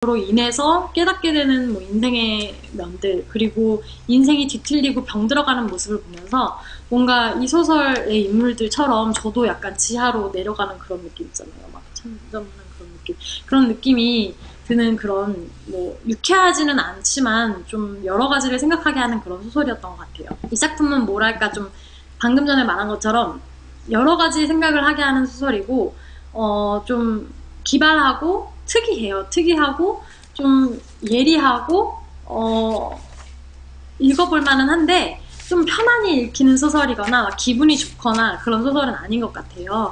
그로 인해서 깨닫게 되는 뭐 인생의 면들, 그리고 인생이 뒤틀리고 병들어가는 모습을 보면서 뭔가 이 소설의 인물들처럼 저도 약간 지하로 내려가는 그런 느낌 있잖아요. 막 참전하는 그런 느낌. 그런 느낌이 드는 그런 뭐 유쾌하지는 않지만 좀 여러 가지를 생각하게 하는 그런 소설이었던 것 같아요. 이 작품은 뭐랄까 좀 방금 전에 말한 것처럼 여러 가지 생각을 하게 하는 소설이고 좀 기발하고 특이해요. 특이하고 좀 예리하고 읽어볼 만은 한데 좀 편안히 읽히는 소설이거나 막 기분이 좋거나 그런 소설은 아닌 것 같아요.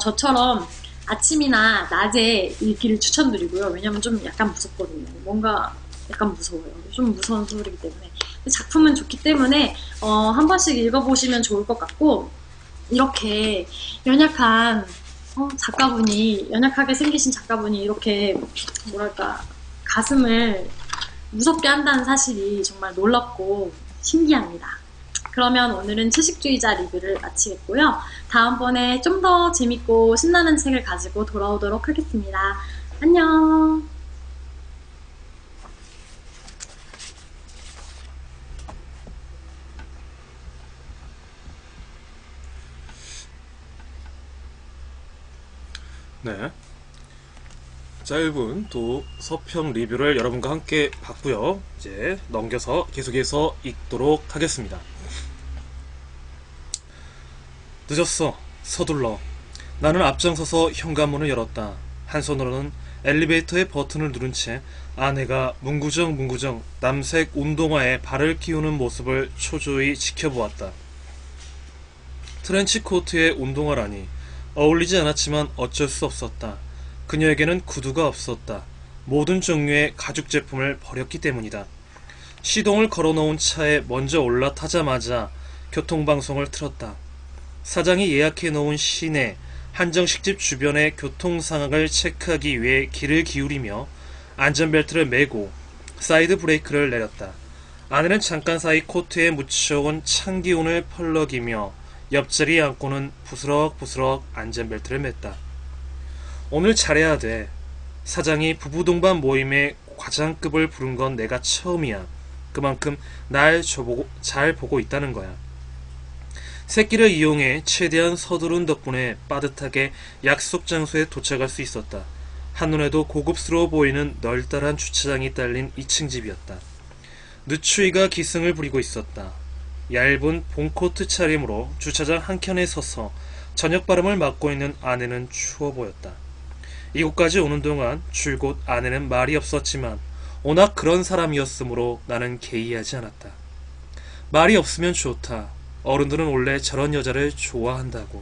저처럼 아침이나 낮에 읽기를 추천드리고요. 왜냐면 좀 약간 무섭거든요. 뭔가 약간 무서워요. 좀 무서운 소설이기 때문에. 작품은 좋기 때문에 한 번씩 읽어보시면 좋을 것 같고, 이렇게 연약한 작가분이, 연약하게 생기신 작가분이 이렇게 뭐랄까 가슴을 무섭게 한다는 사실이 정말 놀랍고 신기합니다. 그러면 오늘은 채식주의자 리뷰를 마치겠고요. 다음번에 좀 더 재밌고 신나는 책을 가지고 돌아오도록 하겠습니다. 안녕. 네, 짧은 또 서평 리뷰를 여러분과 함께 봤고요. 이제 넘겨서 계속해서 읽도록 하겠습니다. 늦었어. 서둘러. 나는 앞장서서 현관문을 열었다. 한 손으로는 엘리베이터의 버튼을 누른 채 아내가 문구정 남색 운동화에 발을 끼우는 모습을 초조히 지켜보았다. 트렌치 코트에 운동화라니 어울리지 않았지만 어쩔 수 없었다. 그녀에게는 구두가 없었다. 모든 종류의 가죽 제품을 버렸기 때문이다. 시동을 걸어놓은 차에 먼저 올라타자마자 교통방송을 틀었다. 사장이 예약해놓은 시내 한정식집 주변의 교통상황을 체크하기 위해 귀를 기울이며 안전벨트를 매고 사이드 브레이크를 내렸다. 아내는 잠깐 사이 코트에 묻혀온 찬 기운을 펄럭이며 옆자리에 앉고는 부스럭부스럭 안전벨트를 맸다. 오늘 잘해야 돼. 사장이 부부동반 모임에 과장급을 부른 건 내가 처음이야. 그만큼 날 잘 보고 있다는 거야. 새끼를 이용해 최대한 서두른 덕분에 빠듯하게 약속 장소에 도착할 수 있었다. 한눈에도 고급스러워 보이는 널따란 주차장이 딸린 2층 집이었다. 늦추위가 기승을 부리고 있었다. 얇은 봄코트 차림으로 주차장 한켠에 서서 저녁바람을 맞고 있는 아내는 추워 보였다. 이곳까지 오는 동안 줄곧 아내는 말이 없었지만 워낙 그런 사람이었으므로 나는 개의하지 않았다. 말이 없으면 좋다. 어른들은 원래 저런 여자를 좋아한다고.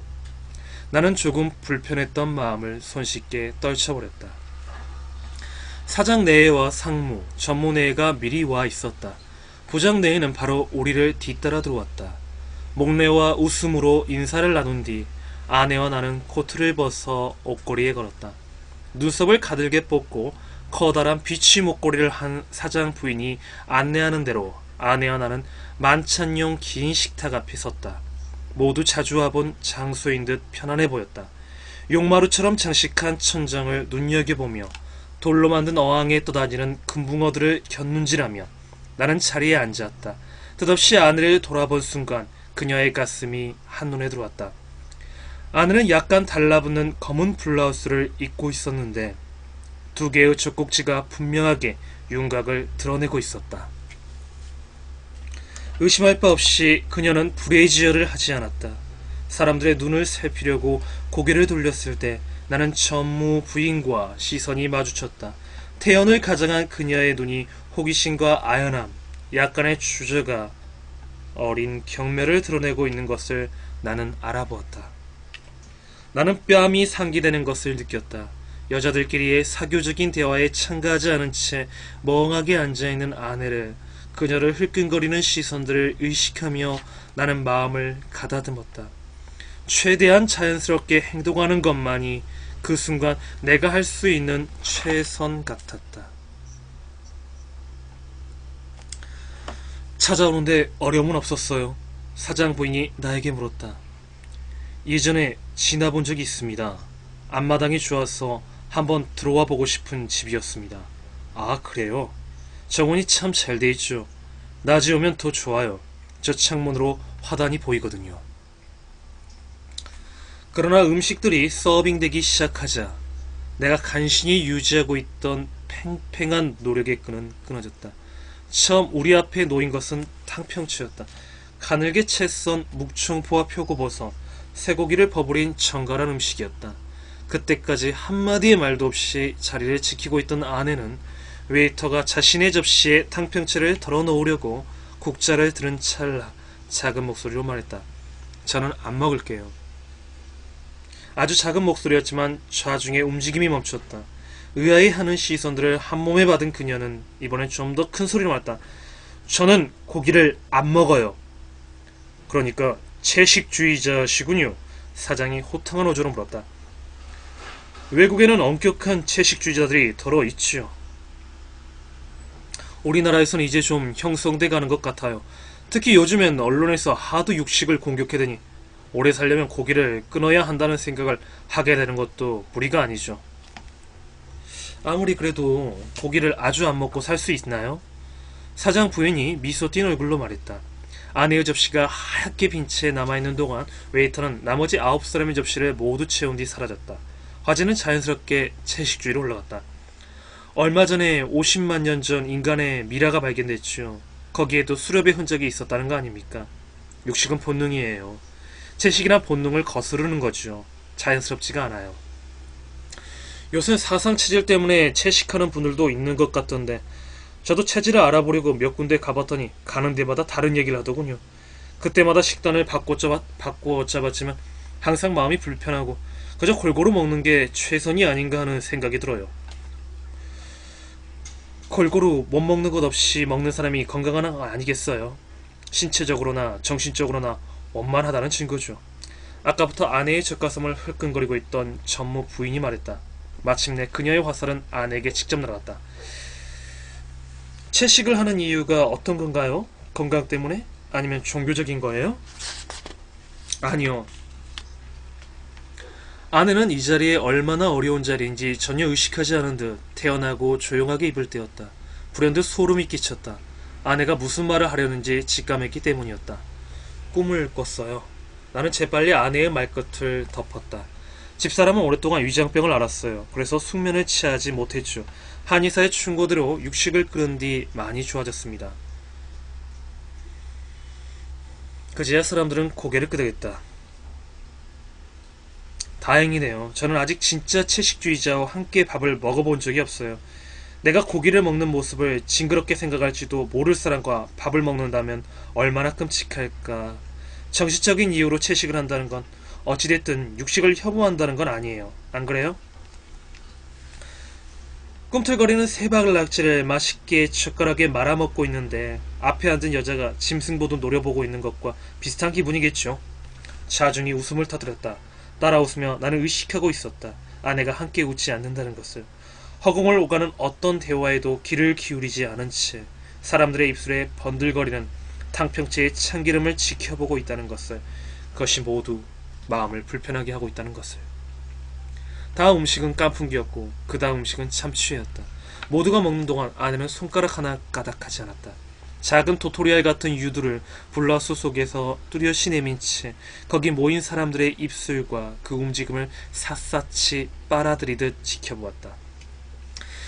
나는 조금 불편했던 마음을 손쉽게 떨쳐버렸다. 사장 내외와 상무, 전무 내외가 미리 와 있었다. 부장 내외는 바로 우리를 뒤따라 들어왔다. 목례와 웃음으로 인사를 나눈 뒤 아내와 나는 코트를 벗어 옷걸이에 걸었다. 눈썹을 가늘게 뽑고 커다란 비치 목걸이를 한 사장 부인이 안내하는 대로 아내와 나는 만찬용 긴 식탁 앞에 섰다. 모두 자주 와본 장소인 듯 편안해 보였다. 용마루처럼 장식한 천장을 눈여겨보며 돌로 만든 어항에 떠다니는 금붕어들을 곁눈질하며 나는 자리에 앉았다. 뜻없이 아내를 돌아본 순간 그녀의 가슴이 한눈에 들어왔다. 아내는 약간 달라붙는 검은 블라우스를 입고 있었는데 두 개의 젖꼭지가 분명하게 윤곽을 드러내고 있었다. 의심할 바 없이 그녀는 브레이지어를 하지 않았다. 사람들의 눈을 살피려고 고개를 돌렸을 때 나는 전무 부인과 시선이 마주쳤다. 태연을 가장한 그녀의 눈이 호기심과 아연함, 약간의 주저가 어린 경멸을 드러내고 있는 것을 나는 알아보았다. 나는 뺨이 상기되는 것을 느꼈다. 여자들끼리의 사교적인 대화에 참가하지 않은 채 멍하게 앉아있는 아내를, 그녀를 흘끈거리는 시선들을 의식하며 나는 마음을 가다듬었다. 최대한 자연스럽게 행동하는 것만이 그 순간 내가 할 수 있는 최선 같았다. 찾아오는데 어려움은 없었어요. 사장 부인이 나에게 물었다. 예전에 지나본 적이 있습니다. 앞마당이 좋아서 한번 들어와 보고 싶은 집이었습니다. 아, 그래요? 정원이 참 잘 돼 있죠. 낮에 오면 더 좋아요. 저 창문으로 화단이 보이거든요. 그러나 음식들이 서빙되기 시작하자 내가 간신히 유지하고 있던 팽팽한 노력의 끈은 끊어졌다. 처음 우리 앞에 놓인 것은 탕평채였다. 가늘게 채 썬 묵청포와 표고버섯, 쇠고기를 버무린 정갈한 음식이었다. 그때까지 한마디의 말도 없이 자리를 지키고 있던 아내는 웨이터가 자신의 접시에 탕평채를 덜어 넣으려고 국자를 들은 찰나 작은 목소리로 말했다. 저는 안 먹을게요. 아주 작은 목소리였지만 좌중에 움직임이 멈췄다. 의아해하는 시선들을 한몸에 받은 그녀는 이번엔 좀 더 큰 소리로 말했다. 저는 고기를 안 먹어요. 그러니까 채식주의자시군요. 사장이 호탕한 어조로 물었다. 외국에는 엄격한 채식주의자들이 더러 있지요. 우리나라에서는 이제 좀 형성돼 가는 것 같아요. 특히 요즘엔 언론에서 하도 육식을 공격해대니 오래 살려면 고기를 끊어야 한다는 생각을 하게 되는 것도 무리가 아니죠. 아무리 그래도 고기를 아주 안 먹고 살 수 있나요? 사장 부인이 미소 띈 얼굴로 말했다. 아내의 접시가 하얗게 빈 채 남아있는 동안 웨이터는 나머지 9사람의 접시를 모두 채운 뒤 사라졌다. 화제는 자연스럽게 채식주의로 올라갔다. 얼마 전에 50만 년 전 인간의 미라가 발견됐죠. 거기에도 수렵의 흔적이 있었다는 거 아닙니까? 육식은 본능이에요. 채식이나 본능을 거스르는 거죠. 자연스럽지가 않아요. 요새 사상 체질 때문에 채식하는 분들도 있는 것 같던데 저도 체질을 알아보려고 몇 군데 가봤더니 가는 데마다 다른 얘기를 하더군요. 그때마다 식단을 바꿔 짜봤지만 항상 마음이 불편하고 그저 골고루 먹는 게 최선이 아닌가 하는 생각이 들어요. 골고루 못 먹는 것 없이 먹는 사람이 건강한 거 아니겠어요? 신체적으로나 정신적으로나 원만하다는 증거죠. 아까부터 아내의 젖가슴을 흘끈거리고 있던 전무 부인이 말했다. 마침내 그녀의 화살은 아내에게 직접 날아갔다. 채식을 하는 이유가 어떤 건가요? 건강 때문에? 아니면 종교적인 거예요? 아니요. 아내는 이 자리에 얼마나 어려운 자리인지 전혀 의식하지 않은 듯 태연하고 조용하게 입을 떼었다. 불현듯 소름이 끼쳤다. 아내가 무슨 말을 하려는지 직감했기 때문이었다. 꿈을 꿨어요. 나는 재빨리 아내의 말끝을 덮었다. 집사람은 오랫동안 위장병을 앓았어요. 그래서 숙면을 취하지 못했죠. 한의사의 충고대로 육식을 끊은 뒤 많이 좋아졌습니다. 그제야 사람들은 고개를 끄덕였다. 다행이네요. 저는 아직 진짜 채식주의자와 함께 밥을 먹어본 적이 없어요. 내가 고기를 먹는 모습을 징그럽게 생각할지도 모를 사람과 밥을 먹는다면 얼마나 끔찍할까. 정신적인 이유로 채식을 한다는 건 어찌됐든 육식을 혐오한다는 건 아니에요. 안 그래요? 꿈틀거리는 세박낙지를 맛있게 젓가락에 말아먹고 있는데 앞에 앉은 여자가 짐승 보듯 노려보고 있는 것과 비슷한 기분이겠죠. 자중이 웃음을 터뜨렸다. 따라 웃으며 나는 의식하고 있었다. 아내가 함께 웃지 않는다는 것을. 허공을 오가는 어떤 대화에도 귀를 기울이지 않은 채 사람들의 입술에 번들거리는 탕평채의 참기름을 지켜보고 있다는 것을. 그것이 모두 마음을 불편하게 하고 있다는 것을. 다음 음식은 깐풍기였고 그 다음 음식은 참치회였다. 모두가 먹는 동안 아내는 손가락 하나 까닥하지 않았다. 작은 도토리알 같은 유두를 블라우스 속에서 뚜렷이 내민 채 거기 모인 사람들의 입술과 그 움직임을 샅샅이 빨아들이듯 지켜보았다.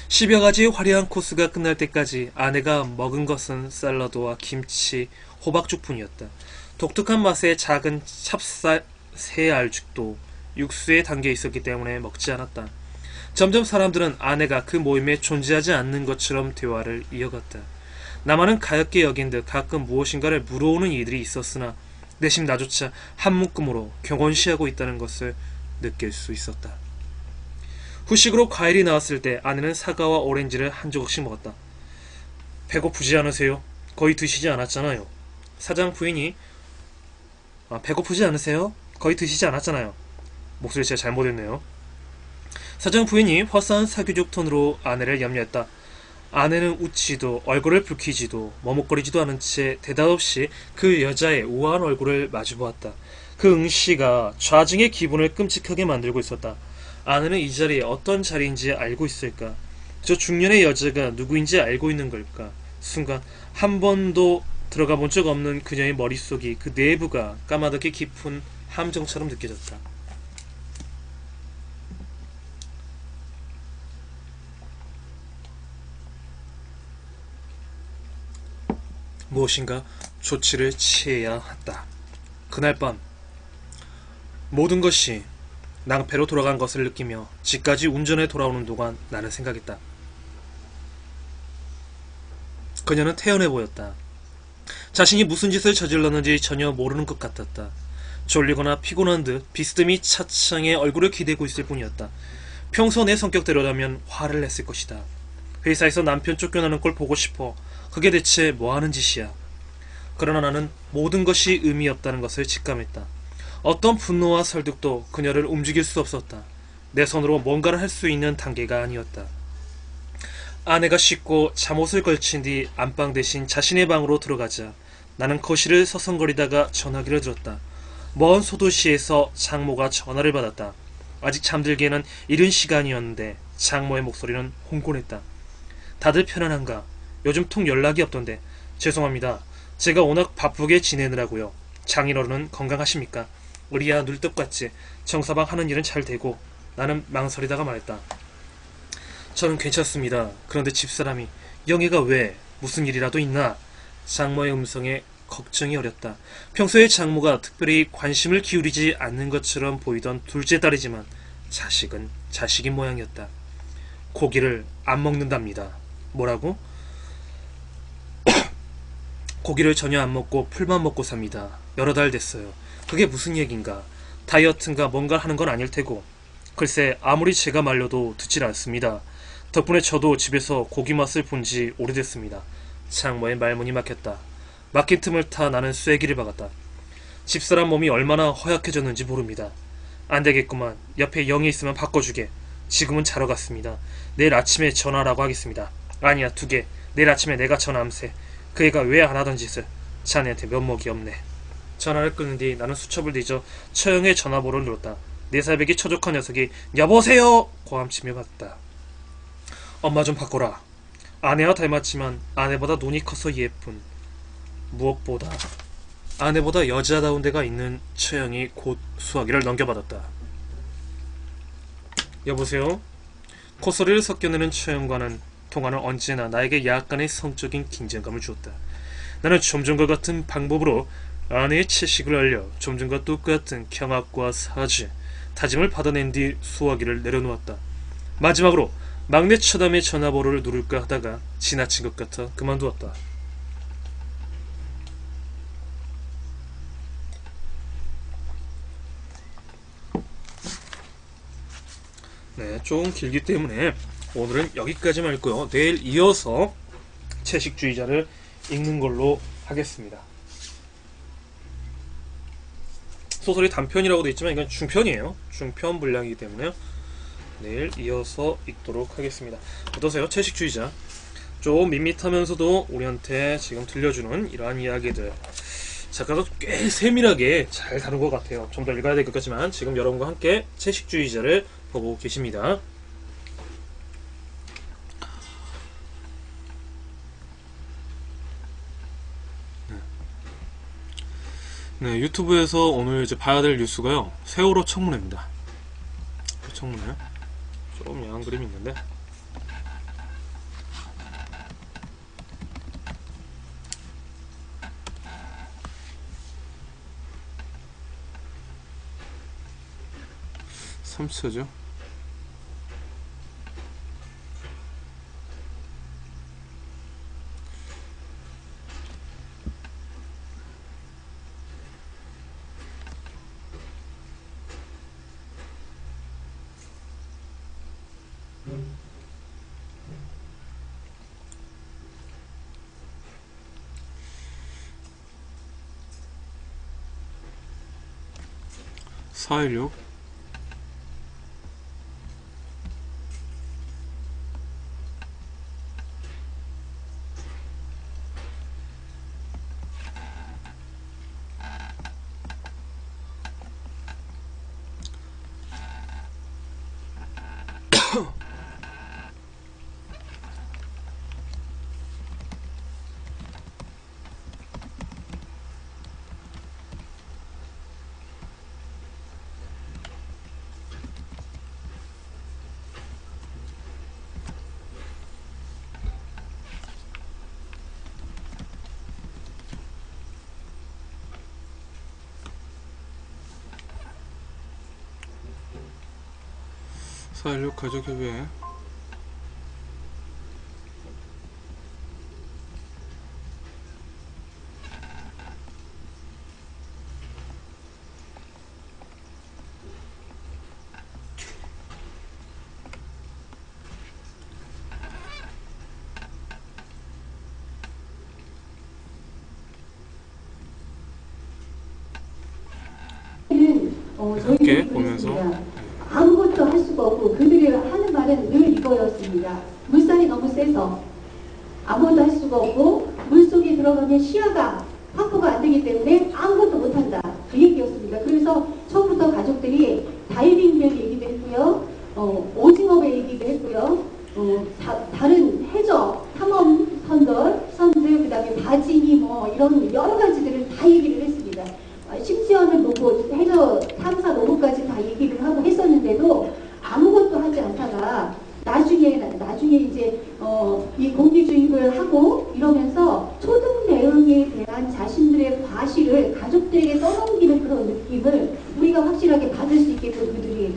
10여 가지의 화려한 코스가 끝날 때까지 아내가 먹은 것은 샐러드와 김치, 호박죽뿐이었다. 독특한 맛의 작은 찹쌀 새알죽도 육수에 담겨 있었기 때문에 먹지 않았다. 점점 사람들은 아내가 그 모임에 존재하지 않는 것처럼 대화를 이어갔다. 나만은 가엾게 여긴 듯 가끔 무엇인가를 물어오는 이들이 있었으나 내심 나조차 한 묶음으로 경원시하고 있다는 것을 느낄 수 있었다. 후식으로 과일이 나왔을 때 아내는 사과와 오렌지를 한 조각씩 먹었다. 배고프지 않으세요? 거의 드시지 않았잖아요. 사장 부인이 배고프지 않으세요? 거의 드시지 않았잖아요. 목소리 제가 잘못했네요. 사장 부인이 화사한 사교적 톤으로 아내를 염려했다. 아내는 웃지도 얼굴을 붉히지도 머뭇거리지도 않은 채 대답 없이 그 여자의 우아한 얼굴을 마주보았다. 그 응시가 좌증의 기분을 끔찍하게 만들고 있었다. 아내는 이 자리에 어떤 자리인지 알고 있을까? 저 중년의 여자가 누구인지 알고 있는 걸까? 순간 한 번도 들어가 본 적 없는 그녀의 머릿속이 그 내부가 까마득히 깊은 함정처럼 느껴졌다. 무엇인가 조치를 취해야 했다. 그날 밤 모든 것이 낭패로 돌아간 것을 느끼며 집까지 운전해 돌아오는 동안 나는 생각했다. 그녀는 태연해 보였다. 자신이 무슨 짓을 저질렀는지 전혀 모르는 것 같았다. 졸리거나 피곤한 듯 비스듬히 차창에 얼굴을 기대고 있을 뿐이었다. 평소 내 성격대로라면 화를 냈을 것이다. 회사에서 남편 쫓겨나는 걸 보고 싶어. 그게 대체 뭐하는 짓이야. 그러나 나는 모든 것이 의미 없다는 것을 직감했다. 어떤 분노와 설득도 그녀를 움직일 수 없었다. 내 손으로 뭔가를 할 수 있는 단계가 아니었다. 아내가 씻고 잠옷을 걸친 뒤 안방 대신 자신의 방으로 들어가자 나는 거실을 서성거리다가 전화기를 들었다. 먼 소도시에서 장모가 전화를 받았다. 아직 잠들기에는 이른 시간이었는데 장모의 목소리는 홍곤했다. 다들 편안한가? 요즘 통 연락이 없던데. 죄송합니다. 제가 워낙 바쁘게 지내느라고요. 장인어른은 건강하십니까? 우리야 눌떡같지. 정서방 하는 일은 잘 되고. 나는 망설이다가 말했다. 저는 괜찮습니다. 그런데 집사람이 영애가 왜? 무슨 일이라도 있나? 장모의 음성에 걱정이 어렸다. 평소에 장모가 특별히 관심을 기울이지 않는 것처럼 보이던 둘째 딸이지만 자식은 자식인 모양이었다. 고기를 안 먹는답니다. 뭐라고? 고기를 전혀 안 먹고 풀만 먹고 삽니다. 여러 달 됐어요. 그게 무슨 얘긴가? 다이어트인가 뭔가 하는 건 아닐 테고. 글쎄 아무리 제가 말려도 듣질 않습니다. 덕분에 저도 집에서 고기 맛을 본 지 오래됐습니다. 장모의 말문이 막혔다. 막힌 틈을 타 나는 쐐기를 박았다. 집사람 몸이 얼마나 허약해졌는지 모릅니다. 안되겠구만. 옆에 영이 있으면 바꿔주게. 지금은 자러 갔습니다. 내일 아침에 전화라고 하겠습니다. 아니야 2개. 내일 아침에 내가 전화함세. 그 애가 왜 안 하던 짓을. 자네한테 면목이 없네. 전화를 끊은 뒤 나는 수첩을 뒤져 처형의 전화번호를 눌렀다. 내 살백이 처족한 녀석이 여보세요! 고함치며 받았다. 엄마 좀 바꿔라. 아내와 닮았지만 아내보다 눈이 커서 예쁜. 무엇보다 아내보다 여자다운 데가 있는 처형이 곧 수화기를 넘겨받았다. 여보세요? 콧소리를 섞여내는 처형과는 통화는 언제나 나에게 약간의 성적인 긴장감을 주었다. 나는 좀 전과 같은 방법으로 아내의 채식을 알려 좀 전과 똑같은 경악과 사죄, 다짐을 받아낸 뒤 수화기를 내려놓았다. 마지막으로 막내 처담의 전화번호를 누를까 하다가 지나친 것 같아 그만두었다. 네, 좀 길기 때문에 오늘은 여기까지만 읽고요. 내일 이어서 채식주의자를 읽는 걸로 하겠습니다. 소설이 단편이라고 되어 있지만 이건 중편이에요. 중편 분량이기 때문에요. 내일 이어서 읽도록 하겠습니다. 어떠세요? 채식주의자. 좀 밋밋하면서도 우리한테 지금 들려주는 이러한 이야기들. 작가도 꽤 세밀하게 잘 다룬 것 같아요. 좀 더 읽어야 될 것 같지만 지금 여러분과 함께 채식주의자를 보고 계십니다. 네, 유튜브에서 오늘 이제 봐야 될 뉴스가요. 세월호 청문회입니다. 청문회. 좀 야한 그림이 있는데. 삼처죠. (4.16) 4.16 가족협의회. 함께 보면서 아무것도 할 수가 없고 그들이 하는 말은 늘 이거였습니다. 물살이 너무 세서 아무것도 할 수가 없고 물속에 들어가면 시야가 확보가 안 되기 때문에 아무것도 못한다. 그 얘기였습니다. 그래서 처음부터 가족들이 다이빙별 얘기도 했고요. 오징어배 얘기도 했고요. 다른 해저, 탐험 선들, 그 다음에 다짐이 뭐 이런 여러 가지들을 다 얘기를 했습니다. 심지어는 로봇, 해저 탐사 로봇까지 다 얘기를 하고 했었는데도 아무것도 하지 않다가 나중에 이제 이 공기주입을 하고 이러면서 초등 대응에 대한 자신들의 과실을 가족들에게 떠넘기는 그런 느낌을 우리가 확실하게 받을 수 있게끔 그들이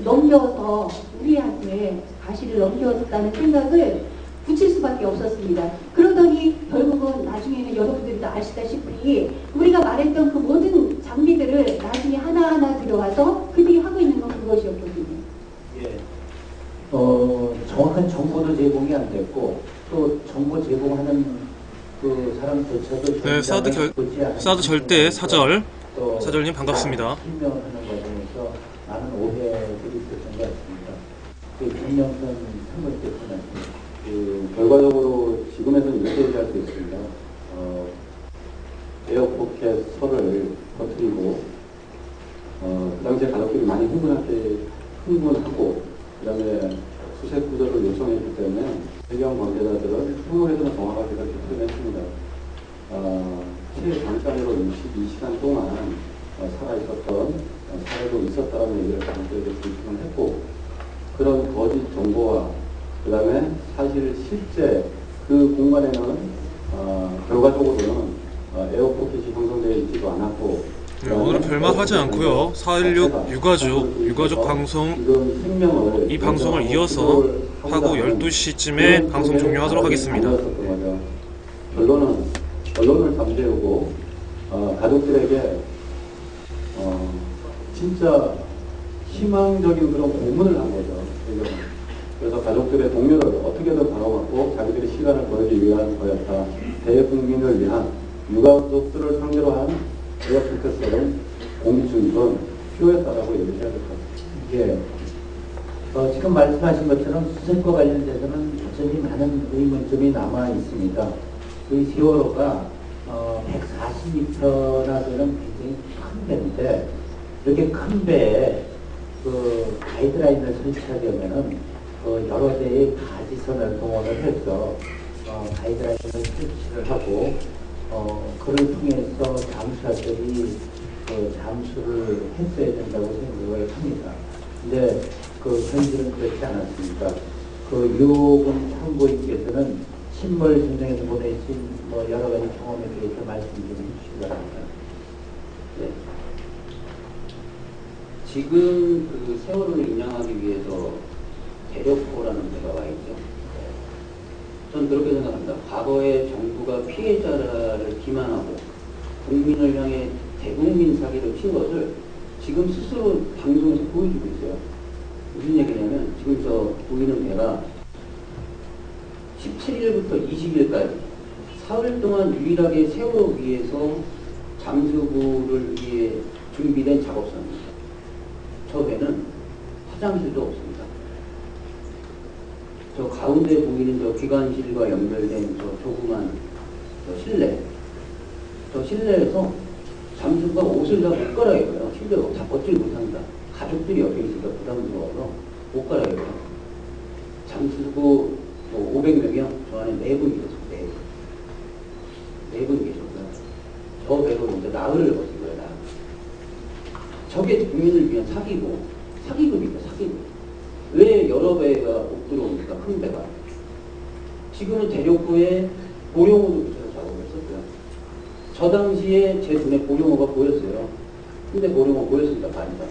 넘겨서 우리한테 과실을 넘겨줬다는 생각을 붙일 수밖에 없었습니다. 그러더니 결국은 나중에는 여러분들이 다 아시다시피 우리가 말했던 그 모든 장비들을 나중에 하나하나 들어와서 그들이 하고 있는 건 그것이었거든요. 예. 정확한 정보도 제공이 안 됐고 또 정보 제공하는 그 사람조차도 네, 사드 절대 사절님 반갑습니다. 설명하는 과정에서 많은 오해들이 있었던 것 같습니다. 그 김명선 상무께서는 결과적으로 지금에서는 이렇게 얘기할 수 있습니다. 에어포켓 설을 퍼뜨리고 그 당시에 가족들이 많이 흥분하고 그 다음에 수색 구조를 요청했기 때문에 해경 관계자들은 통역에서는 정확하게 표현했습니다. 최단단으로 22시간 동안 살아있었던 사례도 있었다는 얘기를 가족들에게 불평을 했고 그런 거짓 정보와 그 다음에 사실 실제 그 공간에는 결과적으로는 에어포켓이 형성되어 있지도 않았고 네, 오늘은 별말 하지 않고요. 4.16 유가족 방송 이 방송을 이어서 하고 12시쯤에 방송 종료하도록 하겠습니다. 결론은 언론을 잠재우고 가족들에게 진짜 희망적인 그런 고문을 한 거죠. 그래서 가족들의 동료를 어떻게든 바로잡고 자기들의 시간을 보내기 위한 거였다. 대국민을 위한 유가족들을 상대로 한 에어포켓설은 공주입은 필요했다라고 얘기해야 될 것 같습니다. 예. 지금 말씀하신 것처럼 수색과 관련돼서는 여전히 많은 의문점이 남아 있습니다. 그 세월호가 140m나 되는 굉장히 큰 배인데 이렇게 큰 배에 그 가이드라인을 설치하려면은 여러 대의 가지선을 동원을 해서 가이드라인을 설치를 하고 그를 통해서 잠수사들이 잠수를 했어야 된다고 생각을 합니다. 근데 그 현실은 그렇지 않았습니다. 그 유호근 참고인께서는 신물 전쟁에서 보내신 여러 가지 경험에 대해서 말씀 좀 해주시기 바랍니다. 네. 지금 그 세월호를 인양하기 위해서 대력호라는 데가 와 있죠. 저는 그렇게 생각합니다. 과거에 정부가 피해자를 기만하고 국민을 향해 대국민 사기를 친 것을 지금 스스로 방송에서 보여주고 있어요. 무슨 얘기냐면 지금 저 보이는 배가 17일부터 20일까지 사흘 동안 유일하게 세월호 위에서 잠수부를 위해 준비된 작업선입니다. 저 배는 화장실도 없습니다. 저 가운데 보이는 저 기관실과 연결된 저 조그만 저 실내, 저 실내에서 잠수가 옷을 다 못 갈아입어요. 실내로 다 벗질 못합니다. 가족들이 옆에 있으니까 부담스러워서 못 갈아입어요. 잠수고 500명이요. 저 안에 4분 계셨어요. 4분 계셨어요. 저 배로 이제 나흘을 버틴 거예요. 나흘. 저게 국민을 위한 사기급입니다. 사기급. 왜 여러 배가 못 들어옵니까? 큰 배가. 지금은 대륙부에 보령호도 붙여서 작업을 했었고요. 저 당시에 제 눈에 보령호가 보였어요. 근데 보령호 보였습니다. 반이다.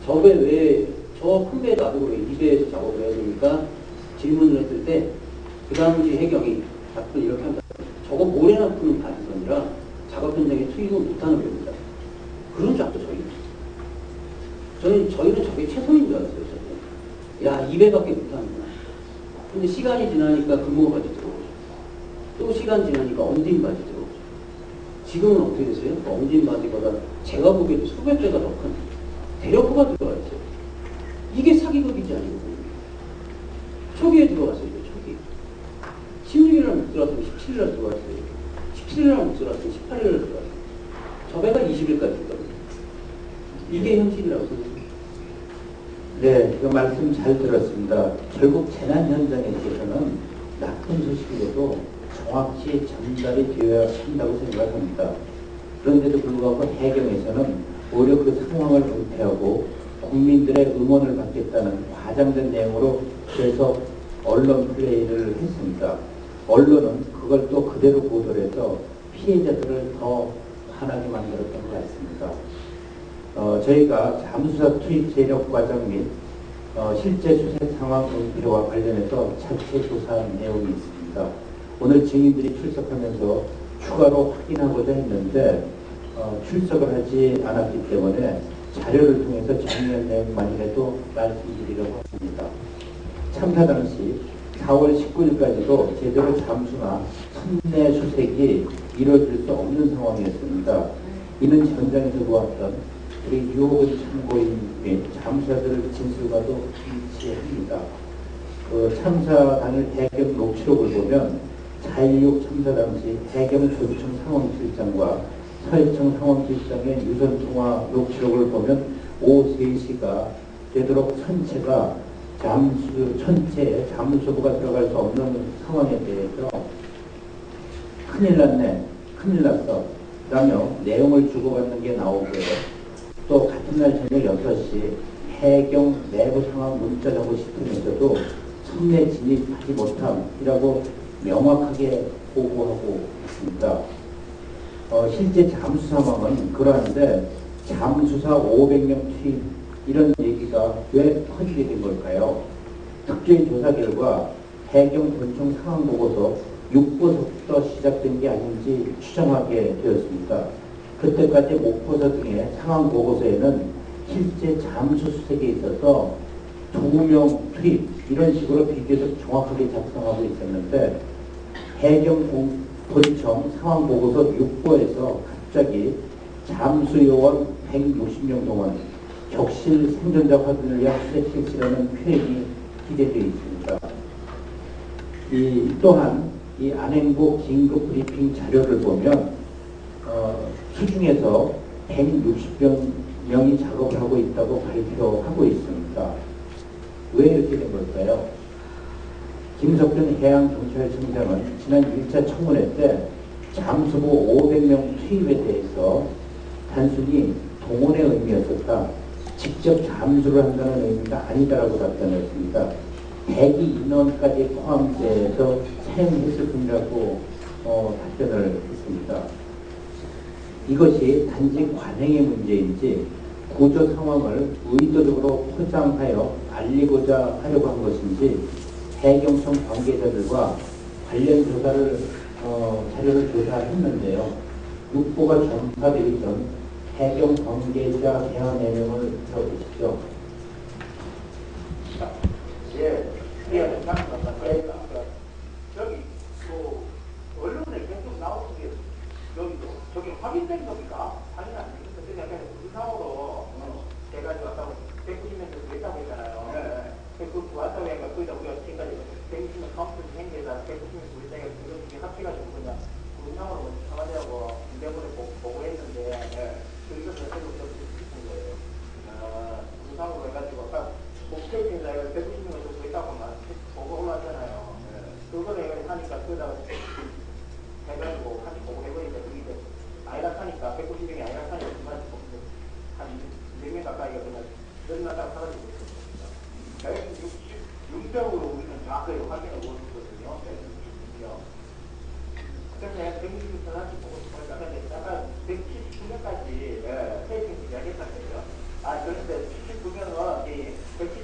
저 배 왜 저 큰 배 놔두고 2배에서 작업을 해야 되니까 질문을 했을 때 그 당시 해경이 답을 이렇게 한다. 저거 모래나 푸는 가지선이라 작업 현장에 투입을 못하는 겁니다. 그런 줄 알았죠, 저희는 저게 최선인 줄 알았어요. 야, 2배밖에 못하는구나. 근데 시간이 지나니까 금호바지 들어오죠. 또 시간 지나니까 엉진바지 들어오죠. 지금은 어떻게 됐어요? 그 엉진바지보다 제가 보기에도 수백 배가 더 큰 대력호가 들어가 있어요. 이게 사기급이지 아니고 초기에 들어갔어요. 초기. 16일날 못 들어왔으면 17일날 들어갔어요. 17일날 못 들어왔으면 18일날 들어갔어요. 저 배가 20일까지 있거든요. 이게 현실이라고 생각합니다. 네, 그 말씀 잘 들었습니다. 결국 재난 현장에 있어서는 나쁜 소식이라도 정확히 전달이 되어야 한다고 생각합니다. 그런데도 불구하고 해경에서는 오히려 그 상황을 은폐하고 국민들의 응원을 받겠다는 과장된 내용으로 계속 언론 플레이를 했습니다. 언론은 그걸 또 그대로 보도를 해서 피해자들을 더 화나게 만들었던 것 같습니다. 저희가 잠수사 투입 세력 과정 및 실제 수색 상황 은폐와 관련해서 자체 조사한 내용이 있습니다. 오늘 증인들이 출석하면서 추가로 확인하고자 했는데 출석을 하지 않았기 때문에 자료를 통해서 정리한 내용만이라도 말씀드리려고 합니다. 참사 당시 4월 19일까지도 제대로 잠수나 선내 수색이 이루어질 수 없는 상황이었습니다. 이는 현장에서 보았던 우리 유혹은 참고인 및 잠수사들 진술과도 일치합니다. 참사 당일 해경 녹취록을 보면 4.16 참사 당시 해경 조주청 상황실장과 서해청 상황실장의 유선통화 녹취록을 보면 오후 3시가 되도록 천체에 잠수부가 들어갈 수 없는 상황에 대해서 큰일 났네, 큰일 났어 라며 내용을 주고받는 게 나오고요. 또 같은 날 저녁 6시 해경 내부 상황 문자 정보 시스템에서도 선내 진입하지 못함이라고 명확하게 보고하고 있습니다. 실제 잠수 상황은 그러한데 잠수사 500명 투입 이런 얘기가 왜 커지게 된 걸까요? 특조위 조사 결과 해경 전총 상황 보고서 6보서부터 시작된 게 아닌지 추정하게 되었습니다. 그때까지 목포서 등의 상황 보고서에는 실제 잠수 수색에 있어서 2명 투입 이런 식으로 비교적 정확하게 작성하고 있었는데 해경 본청 상황 보고서 6보에서 갑자기 잠수 요원 160명 동안 격실 생존자 확인을 위한 수색 실시라는 표현이 기재되어 있습니다. 또한 이 안행부 긴급 브리핑 자료를 보면 수중에서 160명이 작업을 하고 있다고 발표하고 있습니다. 왜 이렇게 된 걸까요? 김석준 해양경찰청장은 지난 1차 청문회 때 잠수부 500명 투입에 대해서 단순히 동원의 의미였었다. 직접 잠수를 한다는 의미가 아니다라고 답변했습니다. 대기 인원까지 포함돼서 사용했을 뿐이라고 답변을 했습니다. 이것이 단지 관행의 문제인지 구조 상황을 의도적으로 포장하여 알리고자 하려고 한 것인지 해경청 관계자들과 관련 자료를 조사했는데요. 육보가 전파되기 전 해경 관계자 대화 내용을 들어보시죠. 저기 언론에 계속 나오는 게 저기 확인된 겁니까? 확인 안 됩니까? 그냥 우상으로 돼가지고 왔다고 190명 정도 있다고 했잖아요. 그 왔다고 하니까 거기다 우리가 지금까지 160명 카운트 행제에다 190명 우리다가 이렇게 합쳐가지고 그냥 우상으로 청와대하고 인대본에 보고했는데 그것을 어떻게 싶은 거예요. 우상으로 해가지고 아까 목표인자 190명 정도 있다고 보고 올라왔잖아요. 그거를 하니까 그러다가 해가지고 같이 보고 해보니까 그게 아이락하니까 190명이 아이락하니까 한 200명 가까이가 그냥 늘어났다고 사라지고 있습니다. 160명으로 우리는 정확하게 확인을 못했거든요. 그래서 160명 전화씩 보고 싶으니까 근데 아까 179명까지 테이핑 이야기했었어요. 그런데 79명은 170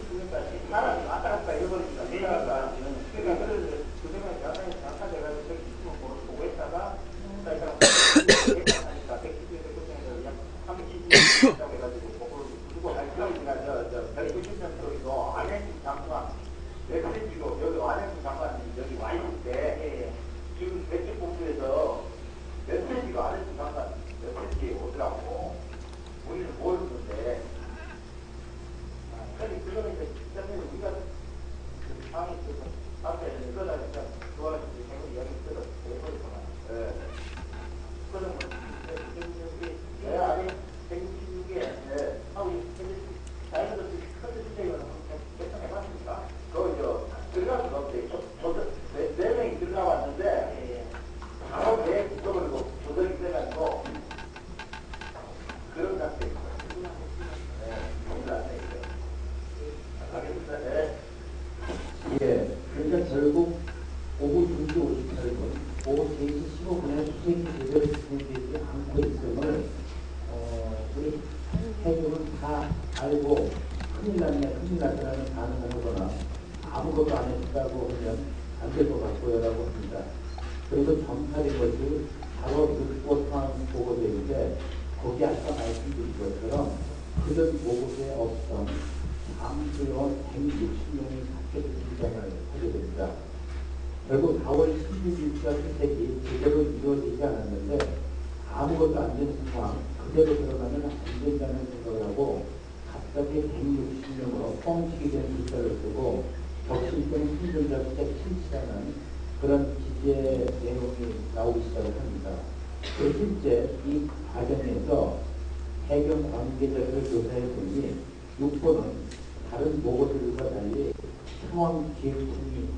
제15분에 수색이 제대로 진행되지 않고 있음을 우리 해경은 다 알고 큰일 났네, 큰일 났다는 반응을 하거나 아무것도 안 했다고 하면 안 될 것 같고요라고 합니다. 그리고 점팔인 것이 바로 육보상 보고서인데 거기 아까 말씀드린 것처럼 그런 보고서에 없던 잠수원 160명이 각계 등장을 하게 됩니다. 결국 4월 16일자 수색이 제대로 이루어지지 않았는데 아무것도 안 된 상황 그대로 들어가면 안 된다는 생각을 하고 갑자기 160명으로 뻥치게 된 숫자를 쓰고 적실된 생존자 수색 실시하는 그런 기재 내용이 나오기 시작을 합니다. 실제 이 과정에서 해경 관계자들을 조사해 보니 육보는 다른 보고들과 달리 상황 기획팀이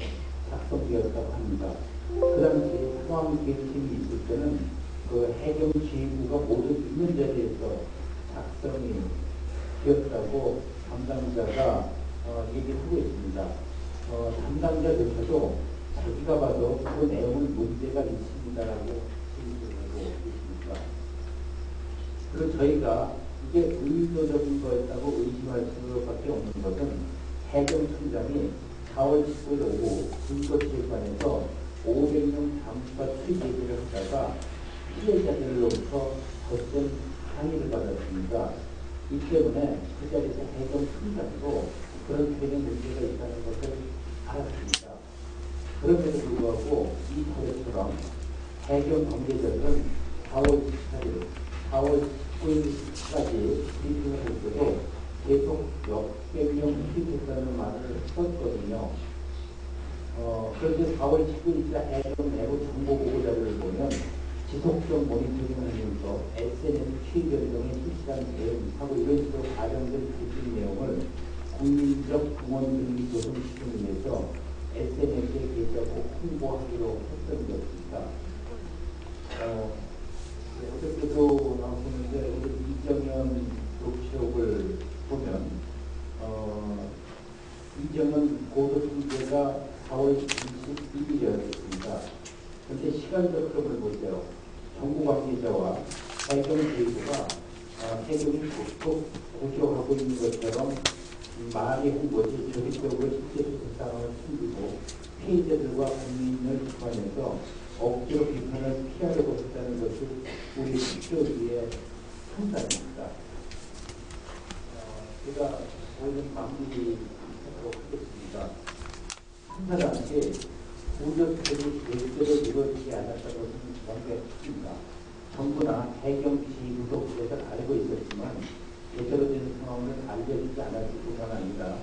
작성되었다고 합니다. 그 당시 상황 기획팀이 있을 때는 그 해경 지휘부가 모두 있는 자리에서 작성이 되었다고 담당자가 얘기하고 있습니다. 담당자조차도 자기가 봐도 그 내용은 문제가 있습니다라고 얘기하고 있습니다. 그리고 저희가 이게 의도적인 거였다고 의심할 수밖에 없는 것은 해경청장이 4월 15일 오후 증거체육관에서 500명 잠수사 취재를 하다가 피해자들로부터 거센 항의를 받았습니다. 이 때문에 그 자리에서 해경청장도 그런 표현에 문제가 있다는 것을 알았습니다. 그럼에도 불구하고 이 자료처럼 해경 관계자들은 4월 24일, 4월 19일까지 브리핑을 할 때도 계속 몇백 명 투입했다는 말을 썼거든요. 그런데 4월 19일자 해경 내부 정보 보고 자료를 보면 지속적 모니터링을 하면서 SNS 취재 등의 실시간 대응하고 이런 식으로 과정된 브리핑 내용을 국민적 공원 등이 조성시키기 위해서 SNS에 게시하고 홍보하기로 했던 것입니다. 어저께도 나왔었는데 오늘 이정현 녹취록을 보면 이정현 고소중재가 4월 22일이었습니다. 그런데 시간적 흐름을 보세요. 정부 관계자와 해경 지휘부가 해경이 계속 고조하고 있는 것처럼 말이 한 것이 조직적으로 실제 수색 상황을 숨기고 피해자들과 국민을 비판해서 억지로 비판을 피하려고 했다는 것이 우리 국조위의 판단입니다. 제가 오늘 마무리하도록 하겠습니다. 판사 당시 구조수색이 제대로 이루어지지 않았다고 생각했습니다. 정부나 해경 지휘부도 그것을 알고 있었지만 제대로 된 상황을 알려주지 않았을 뿐만 아니라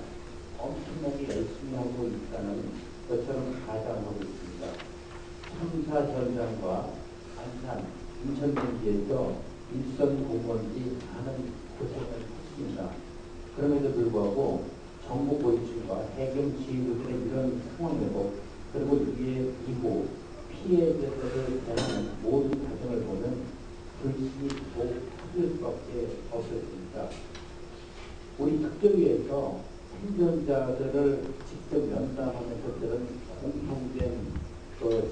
엄청나게 열심히 하고 있다는 것처럼 가장하고 있습니다. 참사 현장과 안산, 인천경기에서 일선 공무원들이 많은 고생을 했습니다. 그럼에도 불구하고 정부 고위층과 해경 지휘부들의 이런 상황이고 그리고 이후 피해자들을 대하는 모든 과정을 보면 불신이 더욱 커질 수밖에 없었습니다. 우리 특조위에서 생존자들을 직접 면담하면서 들은 공통된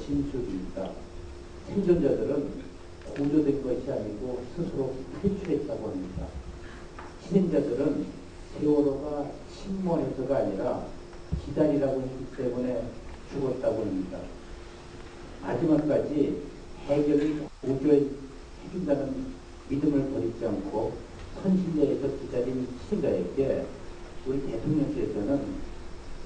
진술입니다. 생존자들은 구조된 것이 아니고 스스로 탈출했다고 합니다. 희생자들은 세월호가 침몰해서가 아니라 기다리라고 했기 때문에 죽었다고 합니다. 마지막까지 해경이 구조해준다는 믿음을 버리지 않고 선신자에서 기다린 희생자에게 우리 대통령께서는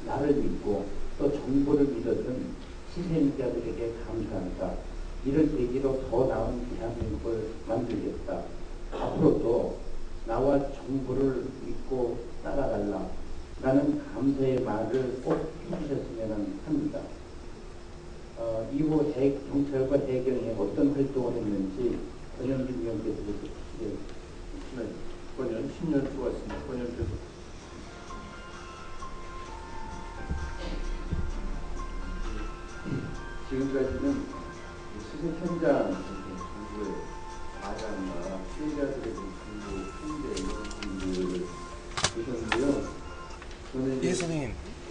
나를 믿고 또 정부를 믿어준 희생자들에게 감사한다. 이를 계기로 더 나은 대한민국을 만들겠다. 앞으로도 나와 정부를 믿고 따라달라. 라는 감사의 말을 꼭 해주셨으면 합니다. 이후 경찰과 해경이 어떤 활동을 했는지 권영준 위원께서 네, 권영 10년 수고하셨습니다. 권영께서 지금까지는 수색 현장 정부의 과장과 피해자들의 정부 통제 이런 부분들을 보셨는데요. 저는 예, 선생님.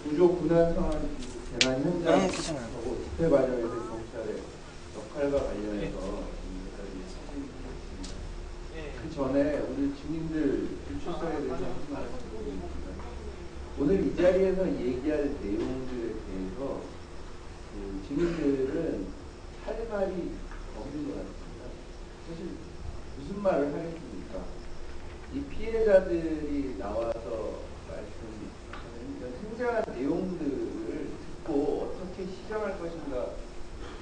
구조 군안 상황 재난 현장하고 괜찮아요. 집회 과정에서 경찰의 역할 경찰과 관련해서 그 전에 오늘 증인들 출석에 대해서 한 말씀 드리겠습니다. 오늘 이 자리에서 얘기할 내용들에 대해서 그 증인들은 할 말이 없는 것 같습니다. 사실 무슨 말을 하겠습니까? 이 피해자들이 나와서 말씀하는 이런 생생한 내용들을 듣고 어떻게 시정할 것인가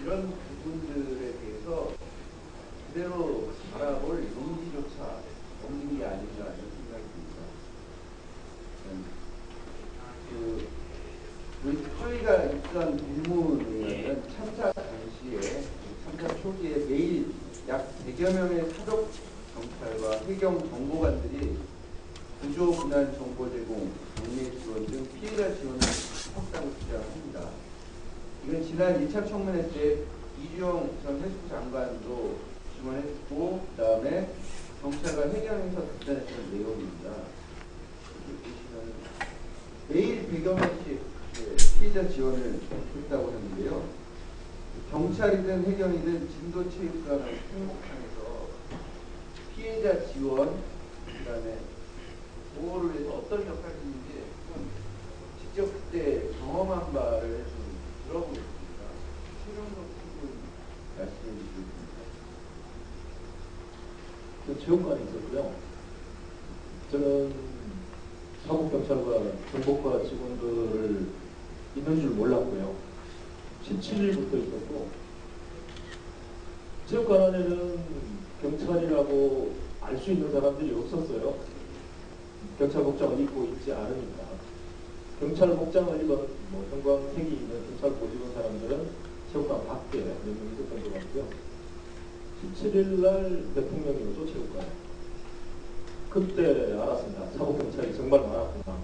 이런 부분들에 대해서 그대로 바라볼 용기조차 없는 게 아닌가 이런 생각이 듭니다. 저희가 입수한 공문은 참사 당시에, 참사 초기에 매일 약 100여 명의 사족 경찰과 해경 정보관들이 구조 분할 정보 제공, 정례 지원 등 피해자 지원을 했다고 주장합니다. 이건 지난 2차 청문회 때 이주영 전 해수부 장관도 지원했고, 그 다음에 경찰과 해경에서 답변했던 내용입니다. 매일 100여 명씩 피해자 지원을 했다고 하는데요. 경찰이든 해경이든 진도체육관을 행복항에서 피해자 지원, 그 다음에 보호를 위해서 어떤 역할을 했는지 직접 그때 경험한 바를 좀 들어보겠습니다. 최영록 부분 말씀해 주시겠습니까? 그 체육관에 있었고요. 저는 사법경찰과 정보과 직원들을 있는 줄 몰랐고요. 17일부터 있었고, 체육관 안에는 경찰이라고 알 수 있는 사람들이 없었어요. 경찰 복장을 입고 있지 않으니까. 경찰 복장을 입은 형광색이 있는 경찰복 입은 사람들은 체육관 밖에 몇 명 있었던 것 같고요. 17일 날 대통령이 오죠, 체육관에. 그때 알았습니다. 사법경찰이 정말 많았구나.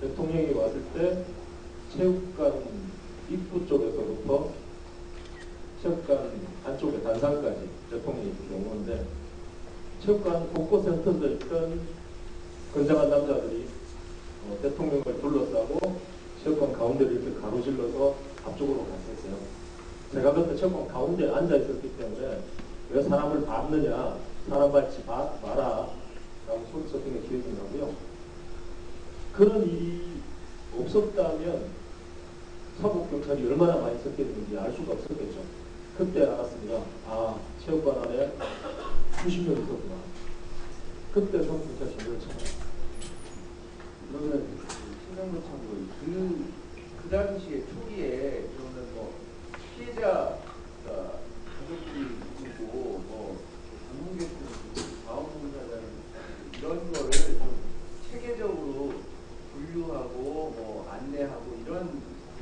대통령이 왔을 때 체육관 입구 쪽에서부터 체육관 안쪽에 단상까지 대통령이 오는데, 체육관 곳곳에 흩어져 있던 건장한 남자들이 대통령을 둘러싸고 체육관 가운데를 이렇게 가로질러서 앞쪽으로 갔었어요. 제가 그때 체육관 가운데에 앉아 있었기 때문에 왜 사람을 밟느냐, 사람 밟지 마라 라고 소리쳤던 게 기억이 나고요. 그런 일이 없었다면 사법경찰이 얼마나 많이 섞였는지 알 수가 없었겠죠. 그때 알았습니다. 아, 체육관 안에 수십 명 있었구나. 그때 사법경찰 신경을 쳤어요. 그러면 신경도 참고 그 당시에 초기에 그러면 피해자 가족들이 누구고 방문객들이 누구고 자원봉사자는 이런 거를 좀 체계적으로 분류하고 안내하고 이런